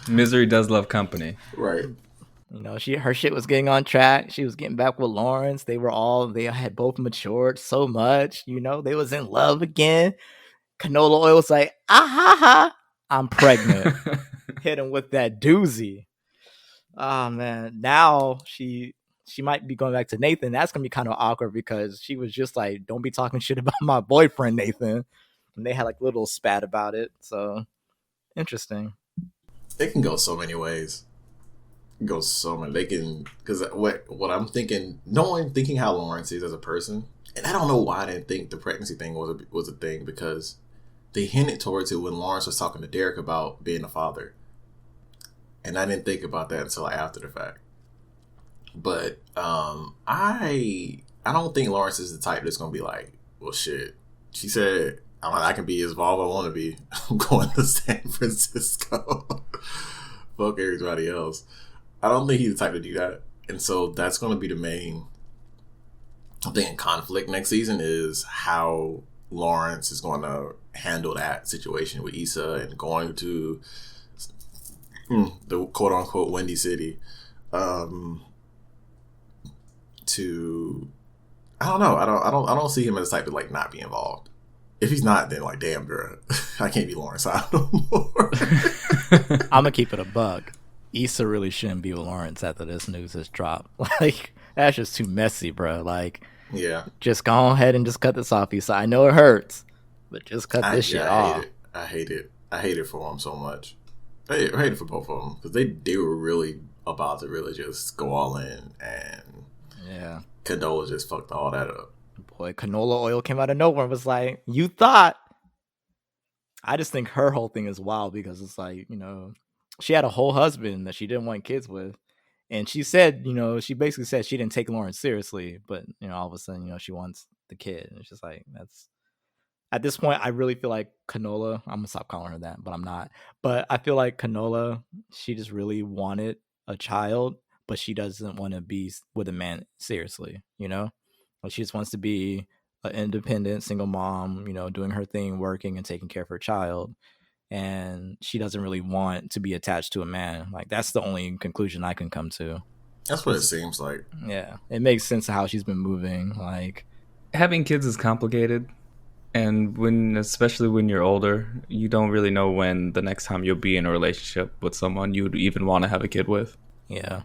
Misery does love company. Right. You know, her shit was getting on track. She was getting back with Lawrence. They had both matured so much. You know, they was in love again. Canola oil was like, I'm pregnant. Hit him with that doozy. Oh, man. Now she might be going back to Nathan. That's going to be kind of awkward because she was just like, don't be talking shit about my boyfriend, Nathan. And they had like a little spat about it. So, interesting. It can go so many ways. They can, because what I'm thinking, knowing, thinking how Lawrence is as a person, and I don't know why I didn't think the pregnancy thing was a thing, because they hinted towards it when Lawrence was talking to Derek about being a father. And I didn't think about that until after the fact. But I don't think Lawrence is the type that's going to be like, well, shit. She said, I can be as involved I want to be. I'm going to San Francisco. Fuck everybody else. I don't think he's the type to do that. And so that's going to be the main, I think, conflict next season is how Lawrence is going to handle that situation with Issa and going to the quote unquote Windy City, to I don't know. I don't see him as the type to like not be involved. If he's not, then like damn girl, I can't be Lawrence no more. I'm gonna keep it a buck. Issa really shouldn't be with Lawrence after this news has dropped. Like that's just too messy, bro. Like Yeah, just go ahead and just cut this off, Issa. I know it hurts, but just cut this shit off. I hate it for him so much. I hate it for both of them because they were really about to really just go all in, and Yeah. Condola just fucked all that up. Boy, canola oil came out of nowhere and was like, you thought. I just think her whole thing is wild because it's like, you know, she had a whole husband that she didn't want kids with. And she said, you know, she basically said she didn't take Lawrence seriously, but, you know, all of a sudden, you know, she wants the kid. And it's just like, that's, at this point, I really feel like Canola, I'm going to stop calling her that, but I'm not. But I feel like Canola, she just really wanted a child, but she doesn't want to be with a man seriously, you know? Like she just wants to be an independent single mom, you know, doing her thing, working and taking care of her child. And she doesn't really want to be attached to a man. Like that's the only conclusion I can come to. That's what it seems like. Yeah, it makes sense how she's been moving. Like having kids is complicated, and especially when you're older, you don't really know when the next time you'll be in a relationship with someone you'd even want to have a kid with. Yeah.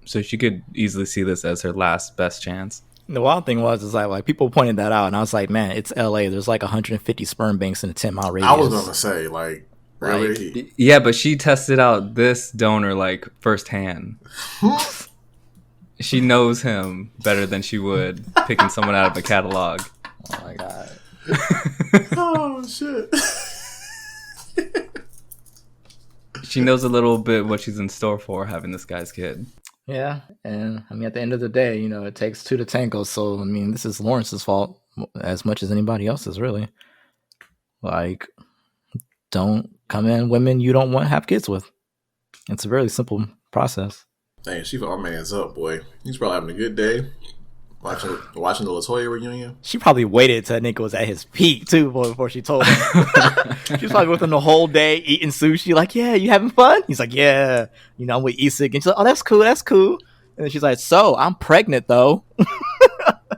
So she could easily see this as her last best chance. The wild thing was like people pointed that out, and I was like, man, it's LA. There's like 150 sperm banks in a 10-mile radius. I was gonna say, like, really? Like, yeah, but she tested out this donor like firsthand. She knows him better than she would picking someone out of a catalog. Oh my god. Oh shit. She knows a little bit what she's in store for having this guy's kid. Yeah, and I mean, at the end of the day, you know, it takes two to tango. So I mean, this is Lawrence's fault as much as anybody else's, really. Like, don't come in women you don't want to have kids with. It's a really simple process. Dang, she our man's up, boy. He's probably having a good day. Watching the LaToya reunion. She probably waited till that nigga was at his peak too before she told him. She was probably with him the whole day eating sushi. Like, yeah, you having fun? He's like, yeah. You know, I'm with Isik. And she's like, oh, that's cool. That's cool. And then she's like, so I'm pregnant though.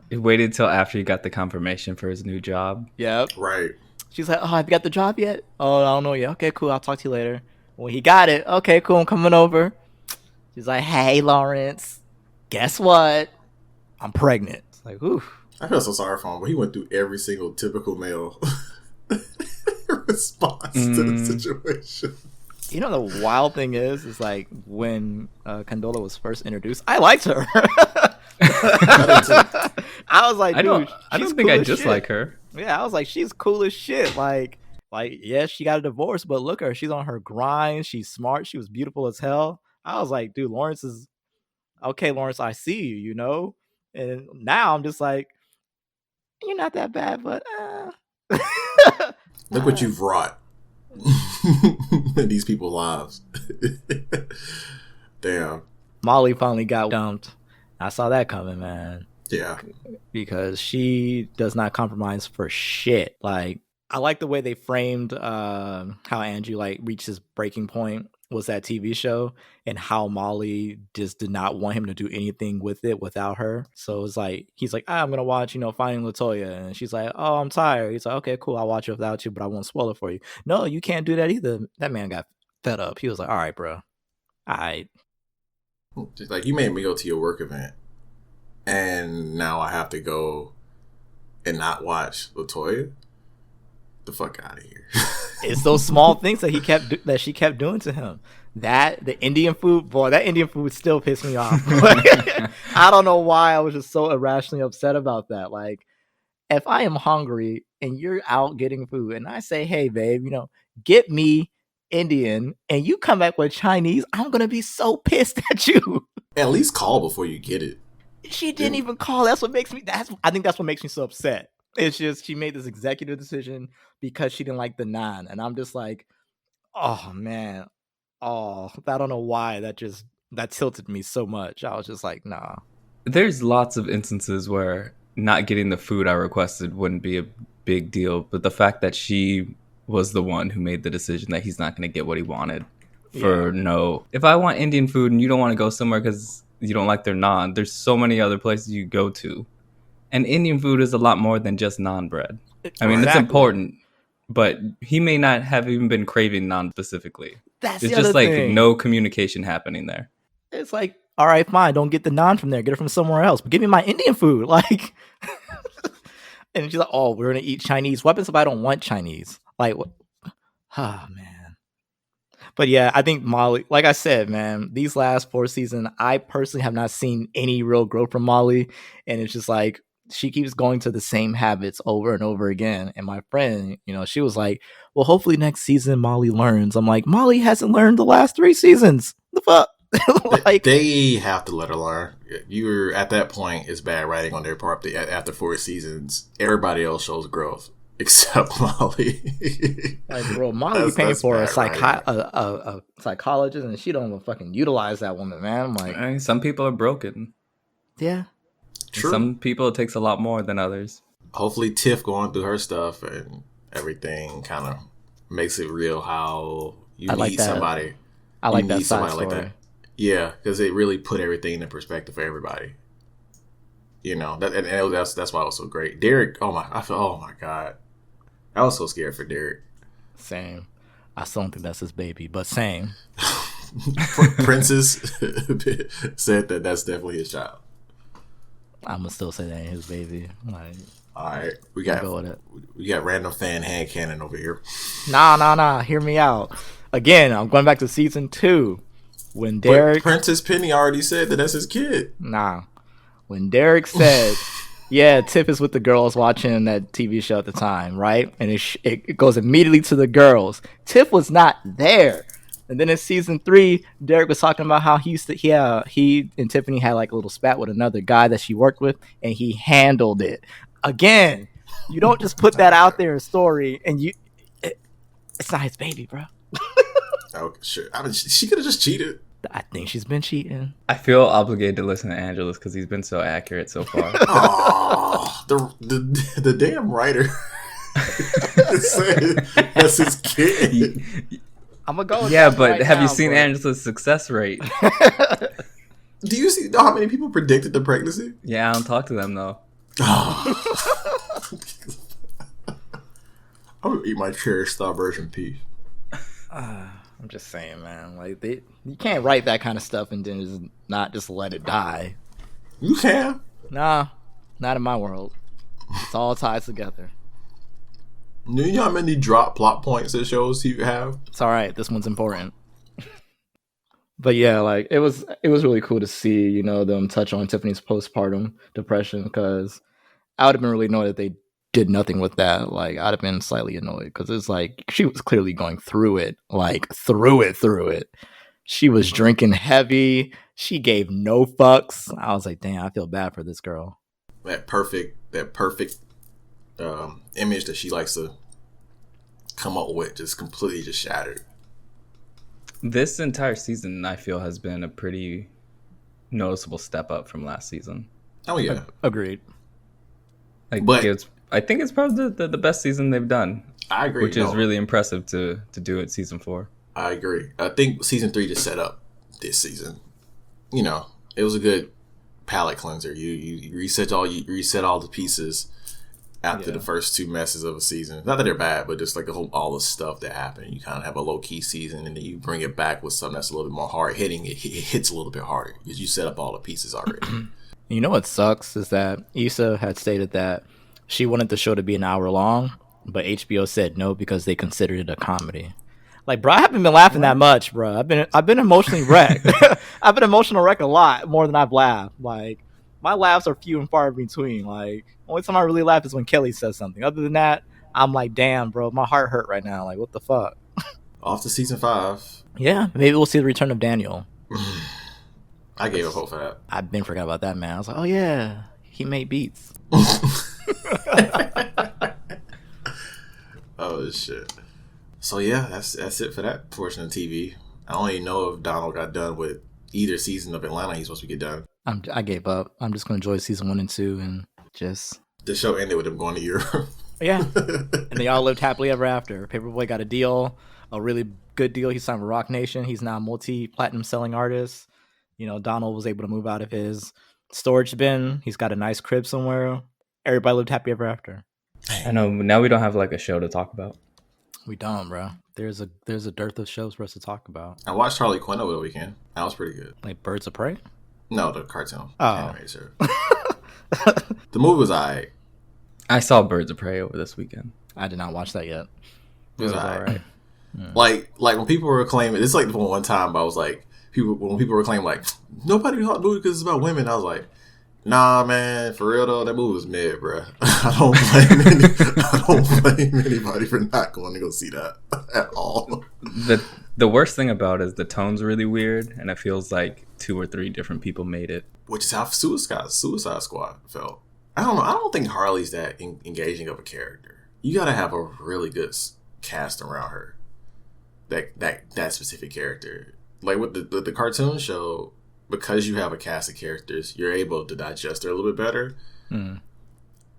He waited till after he got the confirmation for his new job. Yep. Right. She's like, oh, have you got the job yet? Oh, I don't know yet. Okay, cool. I'll talk to you later. When he got it, okay, cool. I'm coming over. She's like, hey, Lawrence, guess what? I'm pregnant. It's like, oof. I feel so sorry for him, but he went through every single typical male response to the situation. You know, the wild thing is like when Condola was first introduced, I liked her. I was like, dude, I don't think I dislike her. Yeah, I was like, she's cool as shit. Like, yes, she got a divorce, but look at her. She's on her grind. She's smart. She was beautiful as hell. I was like, dude, Lawrence is okay. Lawrence, I see you, you know? And now I'm just like, you're not that bad, but look what you've wrought in these people's lives. Damn. Molly finally got dumped. I saw that coming, man. Yeah. Because she does not compromise for shit. Like, I like the way they framed how Andrew like reached his breaking point was that TV show, and how Molly just did not want him to do anything with it without her. So it's like he's like, I'm gonna watch, you know, Finding LaToya, and she's like, oh, I'm tired. He's like, okay, cool, I'll watch it without you, but I won't spoil it for you. No, you can't do that either. That man got fed up. He was like, all right, bro, all right. Just like, you made me go to your work event, and now I have to go and not watch LaToya. The fuck out of here. It's those small things that she kept doing to him. That the Indian food, boy, that Indian food still pissed me off. I don't know why I was just so irrationally upset about that. Like, if I am hungry and you're out getting food, and I say, hey, babe, you know, get me Indian, and you come back with Chinese, I'm gonna be so pissed at you. At least call before you get it. She didn't even call. That's what makes me. I think that's what makes me so upset. It's just she made this executive decision because she didn't like the naan, and I'm just like, oh man, I don't know why that tilted me so much. I was just like, nah. There's lots of instances where not getting the food I requested wouldn't be a big deal, but the fact that she was the one who made the decision that he's not going to get what he wanted for no. If I want Indian food and you don't want to go somewhere because you don't like their naan, there's so many other places you go to. And Indian food is a lot more than just naan bread. I mean, it's important, but he may not have even been craving naan specifically. It's just like no communication happening there. It's like, all right, fine, don't get the naan from there, get it from somewhere else, but give me my Indian food. Like, and she's like, oh, we're gonna eat Chinese. What happens if I don't want Chinese? Like, what? Oh man. But yeah, I think Molly, like I said, man, these last 4 seasons, I personally have not seen any real growth from Molly. And it's just like, she keeps going to the same habits over and over again. And my friend, she was like, well, hopefully next season Molly learns. I'm like, Molly hasn't learned the last 3 seasons. The fuck? Like, they have to let her learn. You're at that point, it's bad writing on their part. After 4 seasons, everybody else shows growth. Except Molly. Like, bro, Molly paying for a psychologist, and she don't even fucking utilize that woman, man. I'm like, some people are broken. Yeah, true. Some people it takes a lot more than others. Hopefully, Tiff going through her stuff and everything kind of makes it real. How you meet somebody. I like that side story. Like that. Yeah, because it really put everything into perspective for everybody. That's why it was so great. Derek, oh my god. I was so scared for Derek. Same. I still don't think that's his baby, but same. Princess said that that's definitely his child. I'm gonna still say that ain't his baby. Like, all right, we got go with it. We got random fan hand cannon over here. Nah. Hear me out. Again, I'm going back to season 2 when Derek. But Princess Penny already said that that's his kid. Nah, when Derek said. Yeah, Tiff is with the girls watching that TV show at the time, right? And it goes immediately to the girls. Tiff was not there. And then in season 3, Derek was talking about how he and Tiffany had like a little spat with another guy that she worked with, and he handled it. Again, you don't just put that out there in a story, and it's not his baby, bro. Oh, sure. I mean, she could have just cheated. I think she's been cheating. I feel obligated to listen to Angelus because he's been so accurate so far. Oh, the damn writer said that's his kid. I'm gonna go with that but right have now, you seen Angelus' success rate? Do you know how many people predicted the pregnancy? Yeah, I don't talk to them though. I'm gonna eat my cherished Starburst piece. I'm just saying, man. Like, you can't write that kind of stuff and then just not just let it die. You can. Nah, not in my world. It's all tied together. You know how many drop plot points it shows you have? It's all right. This one's important. But yeah, like it was really cool to see, them touch on Tiffany's postpartum depression, because I would have been really annoyed if they did nothing with that. Like, I'd have been slightly annoyed because it's like she was clearly going through it, like through it. She was drinking heavy. She gave no fucks. I was like, damn, I feel bad for this girl. That perfect image that she likes to come up with just completely just shattered. This entire season, I feel, has been a pretty noticeable step up from last season. Oh yeah, agreed. I think it's probably the best season they've done. I agree, which is really impressive to do it season 4. I agree. I think season 3 just set up this season. It was a good palate cleanser. You reset all the pieces after the first 2 messes of a season. Not that they're bad, but just like all the stuff that happened. You kind of have a low key season, and then you bring it back with something that's a little bit more hard hitting. It hits a little bit harder because you set up all the pieces already. You know what sucks is that Issa had stated that she wanted the show to be an hour long, but HBO said no because they considered it a comedy. Like, bro, I haven't been laughing that much, bro. I've been emotionally wrecked. I've been emotional wrecked a lot more than I've laughed. Like, my laughs are few and far between. Like, only time I really laugh is when Kelly says something. Other than that, I'm like, damn, bro, my heart hurt right now. Like, what the fuck? Off to season 5. Yeah, maybe we'll see the return of Daniel. I gave a hope for that. I've been forgot about that, man. I was like, oh yeah, he made beats. Oh shit. So yeah, that's it for that portion of TV. I don't even know if Donald got done with either season of Atlanta he's supposed to get done. I gave up. I'm just gonna enjoy season 1 and 2 and just. The show ended with him going to Europe. Yeah, and they all lived happily ever after. Paperboy got a deal, a really good deal. He signed with Rock Nation. He's now a multi-platinum selling artist. Donald was able to move out of his storage bin. He's got a nice crib somewhere. Everybody lived happy ever after. I know. Now we don't have like a show to talk about. We don't, bro. There's a dearth of shows for us to talk about. I watched Harley Quinn over the weekend. That was pretty good. Like Birds of Prey? No, the cartoon. Oh. Animated. The movie was alright. I saw Birds of Prey over this weekend. I did not watch that yet. It was alright. Yeah. Like when people were claiming, it's like the one time I was like, when people were claiming like nobody saw the movie because it's about women, I was like, nah, man, for real though, that movie was mid, bro. I don't blame anybody for not going to go see that at all. The worst thing about it is the tone's really weird, and it feels like 2 or 3 different people made it. Which is how Suicide Squad felt. I don't know. I don't think Harley's that engaging of a character. You got to have a really good cast around her. That specific character, like with the cartoon show, because you have a cast of characters, you're able to digest her a little bit better.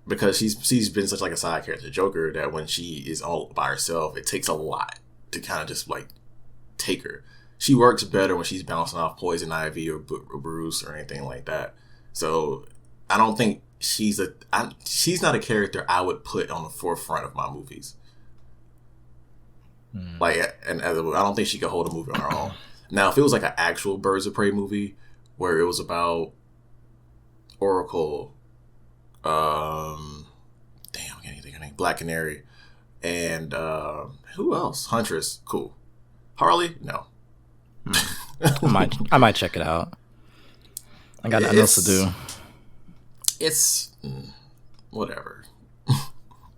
Because she's been such like a side character, Joker, that when she is all by herself, it takes a lot to kind of just like take her. She works better when she's bouncing off Poison Ivy or Bruce or anything like that. So I don't think she's not a character I would put on the forefront of my movies. Like, and I don't think she could hold a movie on her own. Now, if it was like an actual Birds of Prey movie where it was about Oracle, I can't even think of her name, Black Canary, and who else? Huntress, cool. Harley, no. I might check it out. I got nothing else to do. It's whatever.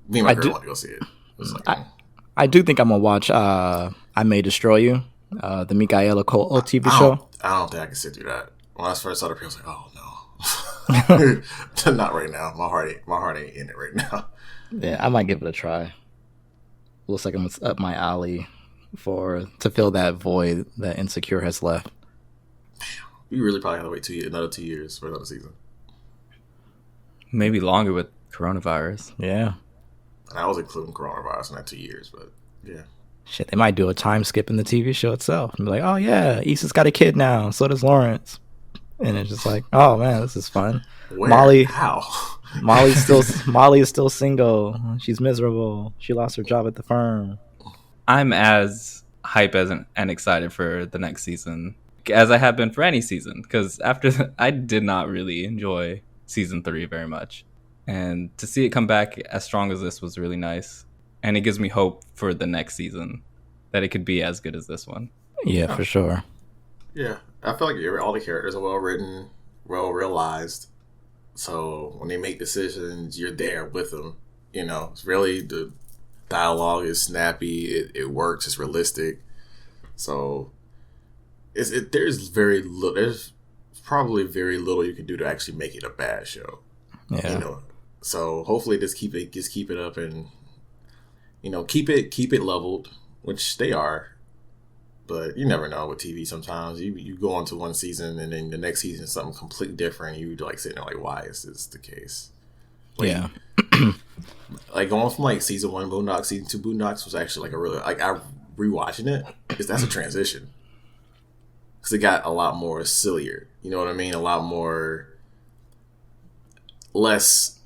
Me and my girl want to go see it. I do think I'm gonna watch I May Destroy You, the Micaela Cole TV show. I don't think I can sit through that. When I first saw the preview, I was like, oh no. Not right now. My heart ain't in it right now. Yeah, I might give it a try. Looks like it's up my alley to fill that void that Insecure has left. Damn. We really probably have to wait another 2 years for another season. Maybe longer with coronavirus. Yeah. And I was including coronavirus in that 2 years, but yeah. Shit, they might do a time skip in the TV show itself and be like, oh yeah, Issa's got a kid now, so does Lawrence. And it's just like, oh man, this is fun. Where? How? Molly is still single. She's miserable. She lost her job at the firm. I'm as hype and excited for the next season as I have been for any season, because I did not really enjoy season 3 very much. And to see it come back as strong as this was really nice. And it gives me hope for the next season that it could be as good as this one. Yeah, for sure. Yeah, I feel like all the characters are well written, well realized. So when they make decisions, you're there with them. It's really, the dialogue is snappy. It works. It's realistic. So there's very little. There's probably very little you can do to actually make it a bad show. Yeah. So hopefully just keep it up and keep it leveled, which they are. But you never know with TV. Sometimes you go into one season and then the next season is something completely different. And you like sitting there like, why is this the case? Yeah. Like going from like season 1 Boondocks, season 2 Boondocks was actually like a really, like, I rewatching it because that's a transition. Because it got a lot more sillier. You know what I mean? A lot more less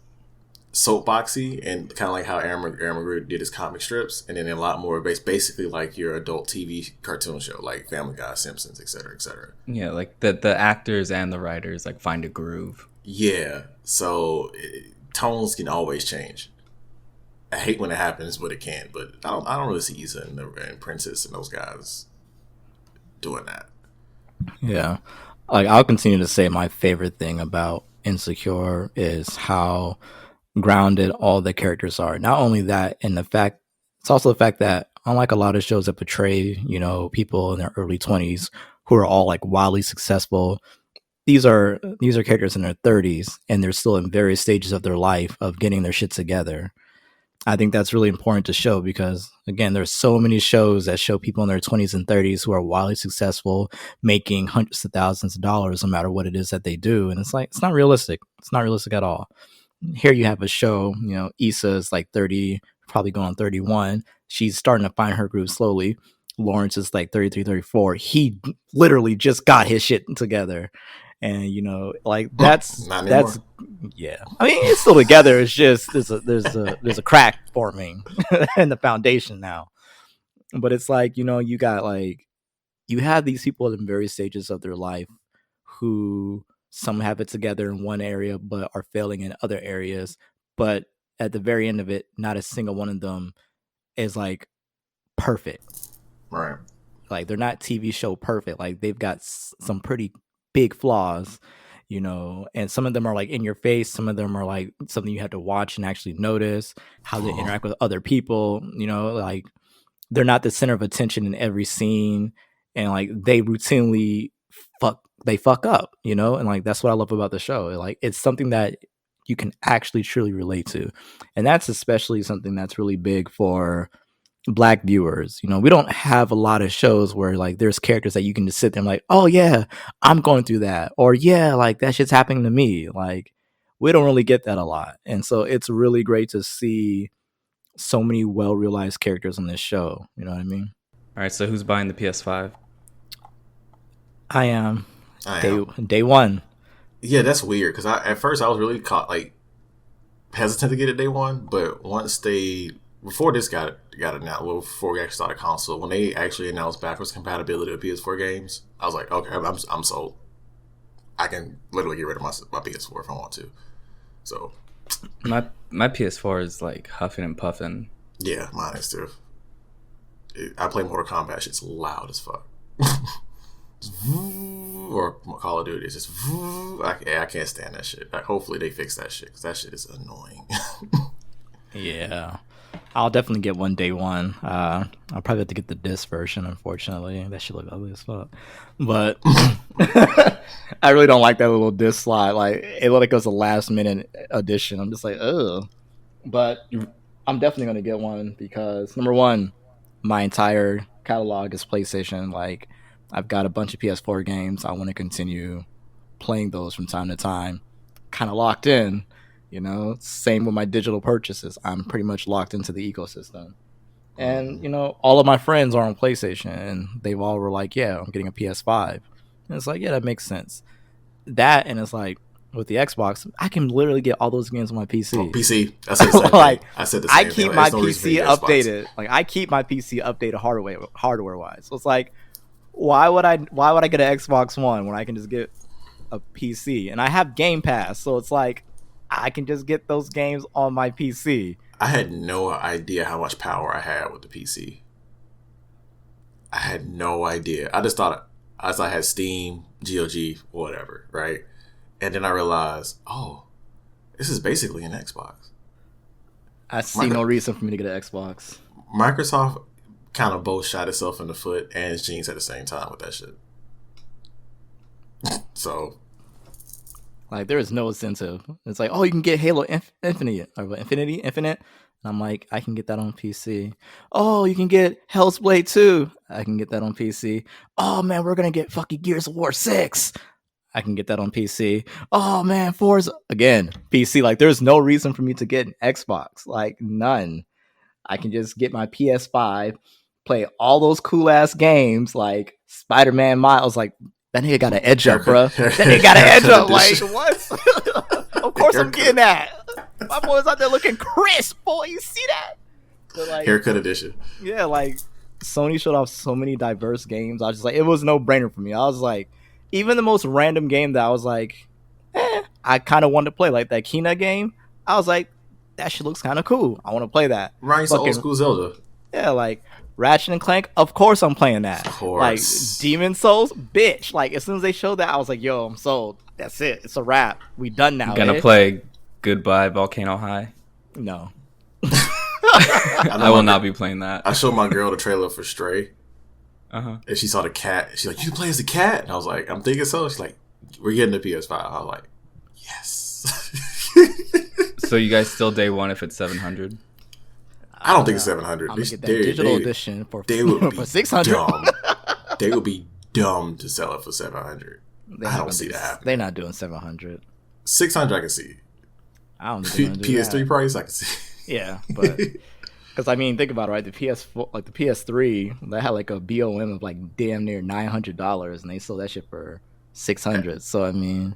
soapboxy, and kind of like how Aaron McGrew did his comic strips, and then a lot more basically like your adult TV cartoon show, like Family Guy, Simpsons, etc., etc. Yeah, like the actors and the writers like find a groove. Yeah, so tones can always change. I hate when it happens, but it can. But I don't really see Issa and Princess and those guys doing that. Yeah, like I'll continue to say my favorite thing about Insecure is how grounded all the characters are. Not only that, and it's also the fact that unlike a lot of shows that portray, people in their early 20s who are all like wildly successful, these are characters in their 30s and they're still in various stages of their life of getting their shit together. I think that's really important to show because, again, there's so many shows that show people in their 20s and 30s who are wildly successful, making hundreds of thousands of dollars no matter what it is that they do. And it's like, it's not realistic. It's not realistic at all. Here you have a show, Issa is like 30, probably going on 31. She's starting to find her groove slowly. Lawrence is like 33, 34. He literally just got his shit together. And like that's yeah. I mean, it's still together. It's just there's a crack forming in the foundation now. But it's like, you got like, you have these people in various stages of their life who some have it together in one area but are failing in other areas. But at the very end of it, not a single one of them is like perfect. Right. Like they're not TV show perfect. Like they've got some pretty big flaws, and some of them are like in your face. Some of them are like something you have to watch and actually notice how they interact with other people. Like they're not the center of attention in every scene, and like they routinely fuck up, and like that's what I love about the show. Like it's something that you can actually truly relate to, and that's especially something that's really big for Black viewers. We don't have a lot of shows where like there's characters that you can just sit there and like, oh yeah, I'm going through that, or yeah, like that shit's happening to me. Like we don't really get that a lot, and so it's really great to see so many well realized characters on this show. You know what I mean? All right, so who's buying the PS5? I am. Day one. Yeah, that's weird because at first I was really hesitant to get it day one, but once before this got announced, before we actually started console, when they actually announced backwards compatibility of PS4 games, I was like, okay, I'm sold. I can literally get rid of my PS4 if I want to. So my PS4 is like huffing and puffing. Yeah, mine is too. I play Mortal Kombat. Shit's loud as fuck. Or Call of Duty. It's just I can't stand that shit. Hopefully they fix that shit because that shit is annoying. Yeah. I'll definitely get one day one. I'll probably have to get the disc version, unfortunately. That should look ugly as fuck. But I really don't like that little disc slot. Like it looked like it was a last minute addition. I'm just like, ugh. But I'm definitely gonna get one because number one, my entire catalog is PlayStation. Like I've got a bunch of PS4 games. I want to continue playing those from time to time. Kind of locked in. Same with my digital purchases. I'm pretty much locked into the ecosystem. And, all of my friends are on PlayStation and they've all were like, yeah, I'm getting a PS5. And it's like, yeah, that makes sense. That, and it's like, with the Xbox, I can literally get all those games on my PC. Oh, PC. I said the same like, thing. I said the same I keep thing. my PC updated. Like, I keep my PC updated hardware-wise. So it's like, why would I get an Xbox One when I can just get a PC? And I have Game Pass, so it's like, I can just get those games on my PC. I had no idea how much power I had with the PC. I had no idea. I just thought I had Steam, GOG, whatever, right? And then I realized, oh, this is basically an Xbox. I see no reason for me to get an Xbox. Microsoft kind of both shot itself in the foot and its jeans at the same time with that shit. So... Like, there is no incentive. It's like, oh, you can get Halo Infinite. And I'm like, I can get that on PC. Oh, you can get Hell's Blade 2. I can get that on PC. Oh, man, we're going to get fucking Gears of War 6. I can get that on PC. Oh, man, Forza. Again, PC. Like, there's no reason for me to get an Xbox. Like, none. I can just get my PS5, play all those cool-ass games, like Spider-Man Miles, like, that nigga got an edge up, bro. That nigga got an edge up. Like, what? Of course I'm getting that. My boy's out there looking crisp, boy. You see that? But like, haircut edition. Yeah, like, Sony showed off so many diverse games. I was just like, it was no brainer for me. I was like, even the most random game that I was like, I kind of wanted to play, like that Kina game. I was like, that shit looks kind of cool. I want to play that. Right, so old school Zelda. Yeah, like Ratchet and Clank, of course I'm playing that. Of course. Like Demon Souls, bitch. Like as soon as they showed that, I was like, yo, I'm sold. That's it. It's a wrap. We done now. Gonna play Goodbye Volcano High? No. I will not be playing that. I showed my girl the trailer for Stray. Uh-huh. And she saw the cat. She's like, you play as the cat? And I was like, I'm thinking so. She's like, we're getting the PS5. I was like, yes. So you guys still day one if it's 700? I don't think it's 700. I'm gonna get that digital edition for 600. Dumb. They would be dumb to sell it for 700. I don't see that happening. They're not doing 700. 600 I can see. I don't think PS3 price I can see. Yeah, but Because I mean, think about it, right? The PS4, like the PS3, they had like a BOM of like damn near $900, and they sold that shit for $600. So I mean,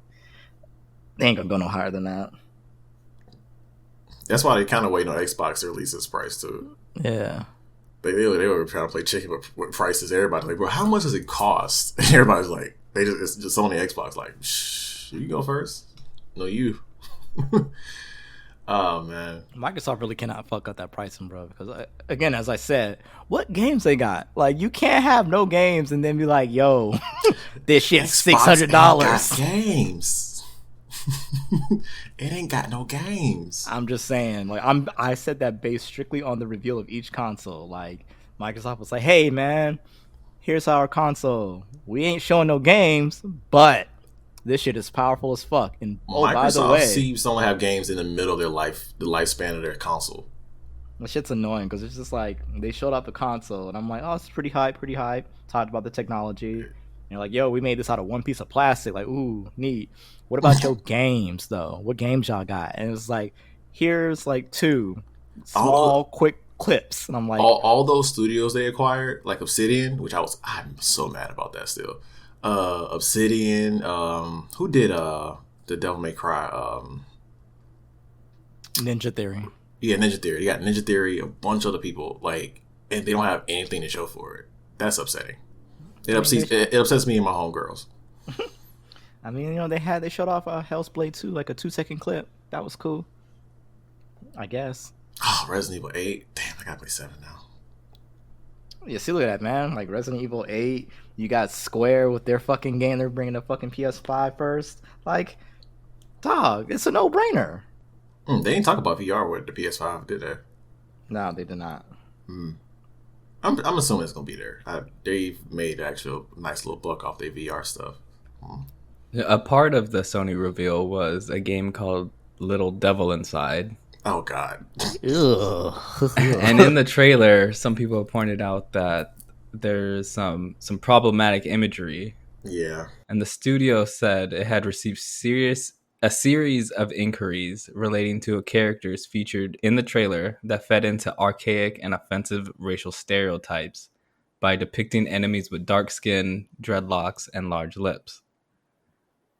they ain't gonna go no higher than that. That's why they kind of waiting on Xbox to release this price too. Yeah. They were trying to play chicken with prices. Everybody's like, bro, how much does it cost? And everybody's like, it's just on the Xbox. Like, shh, you go first. No, you. Oh man, Microsoft really cannot fuck up that pricing, bro. Because again, as I said, what games they got? Like, you can't have no games and then be like, "Yo, this shit's $600." Games. It ain't got no games. I'm just saying, like, I said that based strictly on the reveal of each console. Like, Microsoft was like, "Hey, man, here's our console. We ain't showing no games, but this shit is powerful as fuck." And Microsoft by the way, seems to only have games in the middle of their life, the lifespan of their console. that shit's annoying because it's just like they showed off the console, and I'm like, "Oh, it's pretty hype, pretty hype." Talked about the technology. And you're like, "Yo, we made this out of one piece of plastic." Like, ooh, neat. What about your games though? What games y'all got? And it's like, here's like 2 small, quick clips, and I'm like, all those studios they acquired, like Obsidian, which I'm so mad about that still. Obsidian, who did the Devil May Cry? Ninja Theory. Yeah, Ninja Theory. You got Ninja Theory, a bunch of other people, like, and they don't have anything to show for it. That's upsetting. It upsets me and my homegirls. I mean, you know, they showed off Hell's Blade 2, like a 2-second clip. That was cool, I guess. Oh, Resident Evil 8. Damn, I gotta play 7 now. Yeah, see, look at that, man. Like Resident Evil 8, you got Square with their fucking game. They're bringing the fucking PS5 first. Like, dog, it's a no-brainer. They didn't talk about VR with the PS5, did they? No, they did not. I'm assuming it's gonna be there. They've made actual nice little buck off their VR stuff. A part of the Sony reveal was a game called Little Devil Inside. Oh God! And in the trailer, some people pointed out that there's some problematic imagery. Yeah. And the studio said it had received a series of inquiries relating to characters featured in the trailer that fed into archaic and offensive racial stereotypes by depicting enemies with dark skin, dreadlocks, and large lips.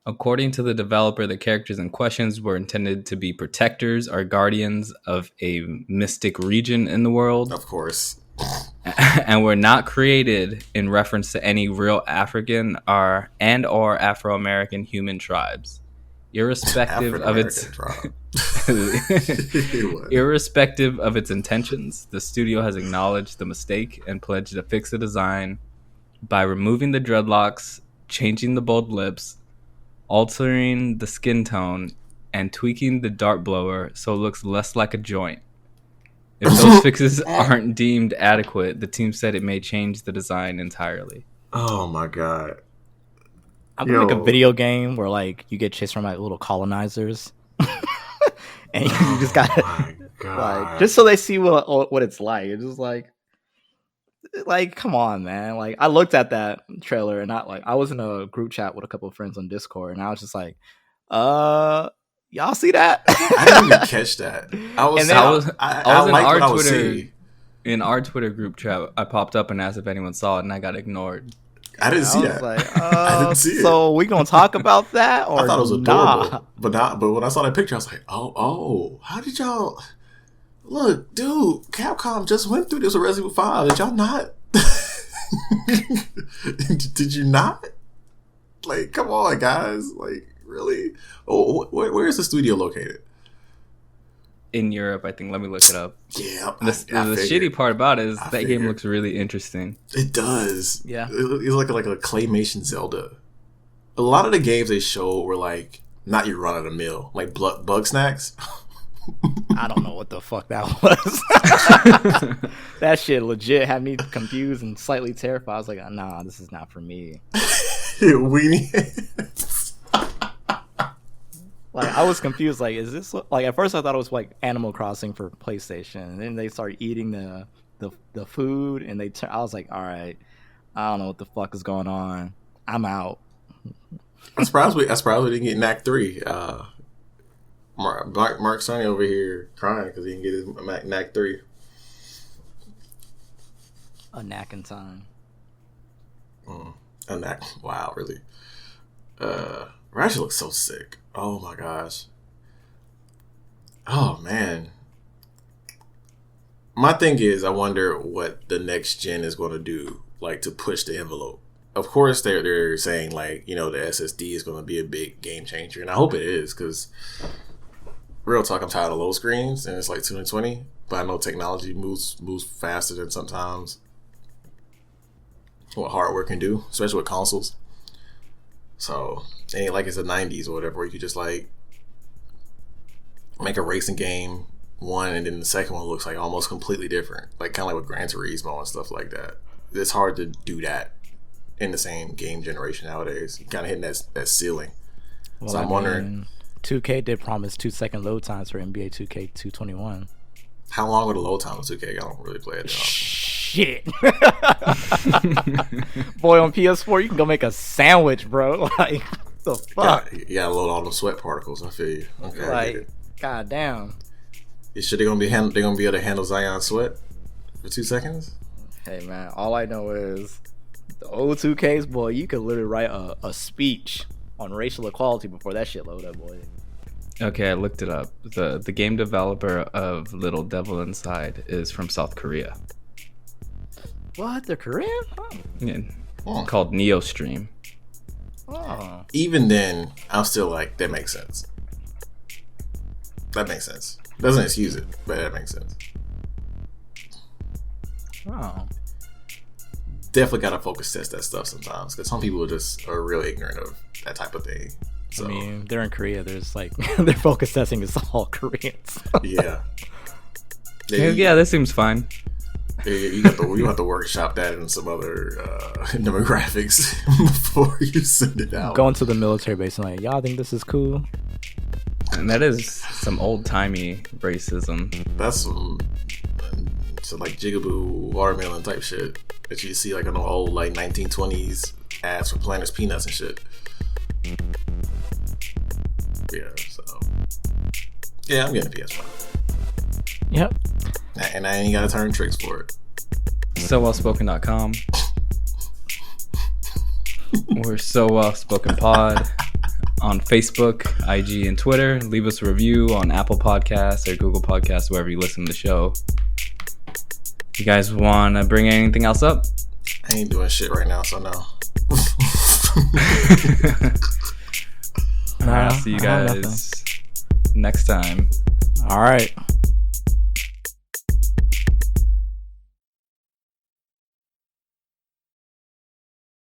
According to the developer, the characters in questions were intended to be protectors or guardians of a mystic region in the world. Of course. And were not created in reference to any real African or Afro-American human tribes. Irrespective of its intentions, the studio has acknowledged the mistake and pledged to fix the design by removing the dreadlocks, changing the bold lips, altering the skin tone, and tweaking the dart blower so it looks less like a joint. If those fixes aren't deemed adequate, the team said it may change the design entirely. Oh my God. I'm gonna make a video game where like you get chased from like little colonizers, and you just gotta like just so they see what it's like. It's just like come on, man. Like I looked at that trailer and I was in a group chat with a couple of friends on Discord, and I was just like, y'all see that? I didn't even catch that. I was in our Twitter group chat. I popped up and asked if anyone saw it, and I got ignored. I didn't see that. Like, I didn't see it. So we gonna talk about that, or I thought it was adorable, nah? but when I saw that picture, I was like, oh, how did y'all look, dude? Capcom just went through this with Resident Evil 5. Did y'all not? Did you not? Like, come on, guys! Like, really? Oh, where is the studio located? In Europe, I think. Let me look it up. Yeah. The shitty part about it is that game looks really interesting. It does. Yeah. It's like a claymation Zelda. A lot of the games they showed were like not your run of the mill, like bug snacks. I don't know what the fuck that was. That shit legit had me confused and slightly terrified. I was like, nah, this is not for me. Weenie. Like I was confused. Like, is this like? At first, I thought it was like Animal Crossing for PlayStation, and then they started eating the food, and I was like, all right, I don't know what the fuck is going on. I'm out. I'm surprised we didn't get Knack 3. Mark Sonny over here crying because he didn't get his Knack 3. A knack in time. And that, wow, really. Rayshard looks so sick. Oh my gosh. Oh man. My thing is, I wonder what the next gen is going to do, like to push the envelope. Of course, they're saying like, you know, the SSD is going to be a big game changer, and I hope it is, because real talk, I'm tired of low screens, and it's like 220. But I know technology moves faster than sometimes what hardware can do, especially with consoles. So it ain't like it's the 90s or whatever, where you could just like make a racing game one and then the second one looks like almost completely different, like kind of like with Gran Turismo and stuff like that. It's hard to do that in the same game generation nowadays. You're kind of hitting that ceiling. Well, So I'm wondering, 2K did promise 2-second load times for NBA 2K 221. how long would the load time of 2K? I don't really play it that Shit. Boy, on PS4 you can go make a sandwich, bro. Like, what the fuck? You gotta load all them sweat particles. I feel you. Okay, I get Like, it. god damn. You sure they're gonna be able to handle Zion sweat for 2 seconds? Hey man, all I know is the old 2Ks, boy, you could literally write a speech on racial equality before that shit load up, boy. Okay, I looked it up. The game developer of Little Devil Inside is from South Korea. What? They're Korean? Oh. Yeah, Oh. called NeoStream. Oh. Even then, I'm still like, that makes sense. That makes sense. Doesn't excuse it, but that makes sense. Oh. Definitely gotta focus test that stuff sometimes, because some people are really ignorant of that type of thing. So I mean, they're in Korea. There's like their focus testing is all Koreans. yeah. Yeah, this seems fine. You have to workshop that in some other demographics before you send it out. Going to the military base and like, y'all think this is cool? And that is some old-timey racism. That's some like jigaboo watermelon type shit that you see like on the old like 1920s ads for Planters Peanuts and shit. Yeah, so yeah, I'm getting a PS5. Yep. And I ain't gotta turn tricks for it. SoWellSpoken.com. We're So Well Spoken Pod on Facebook, IG, and Twitter. Leave us a review on Apple Podcasts or Google Podcasts, wherever you listen to the show. You guys want to bring anything else up? I ain't doing shit right now, so no. All right, I'll see you guys next time. All right.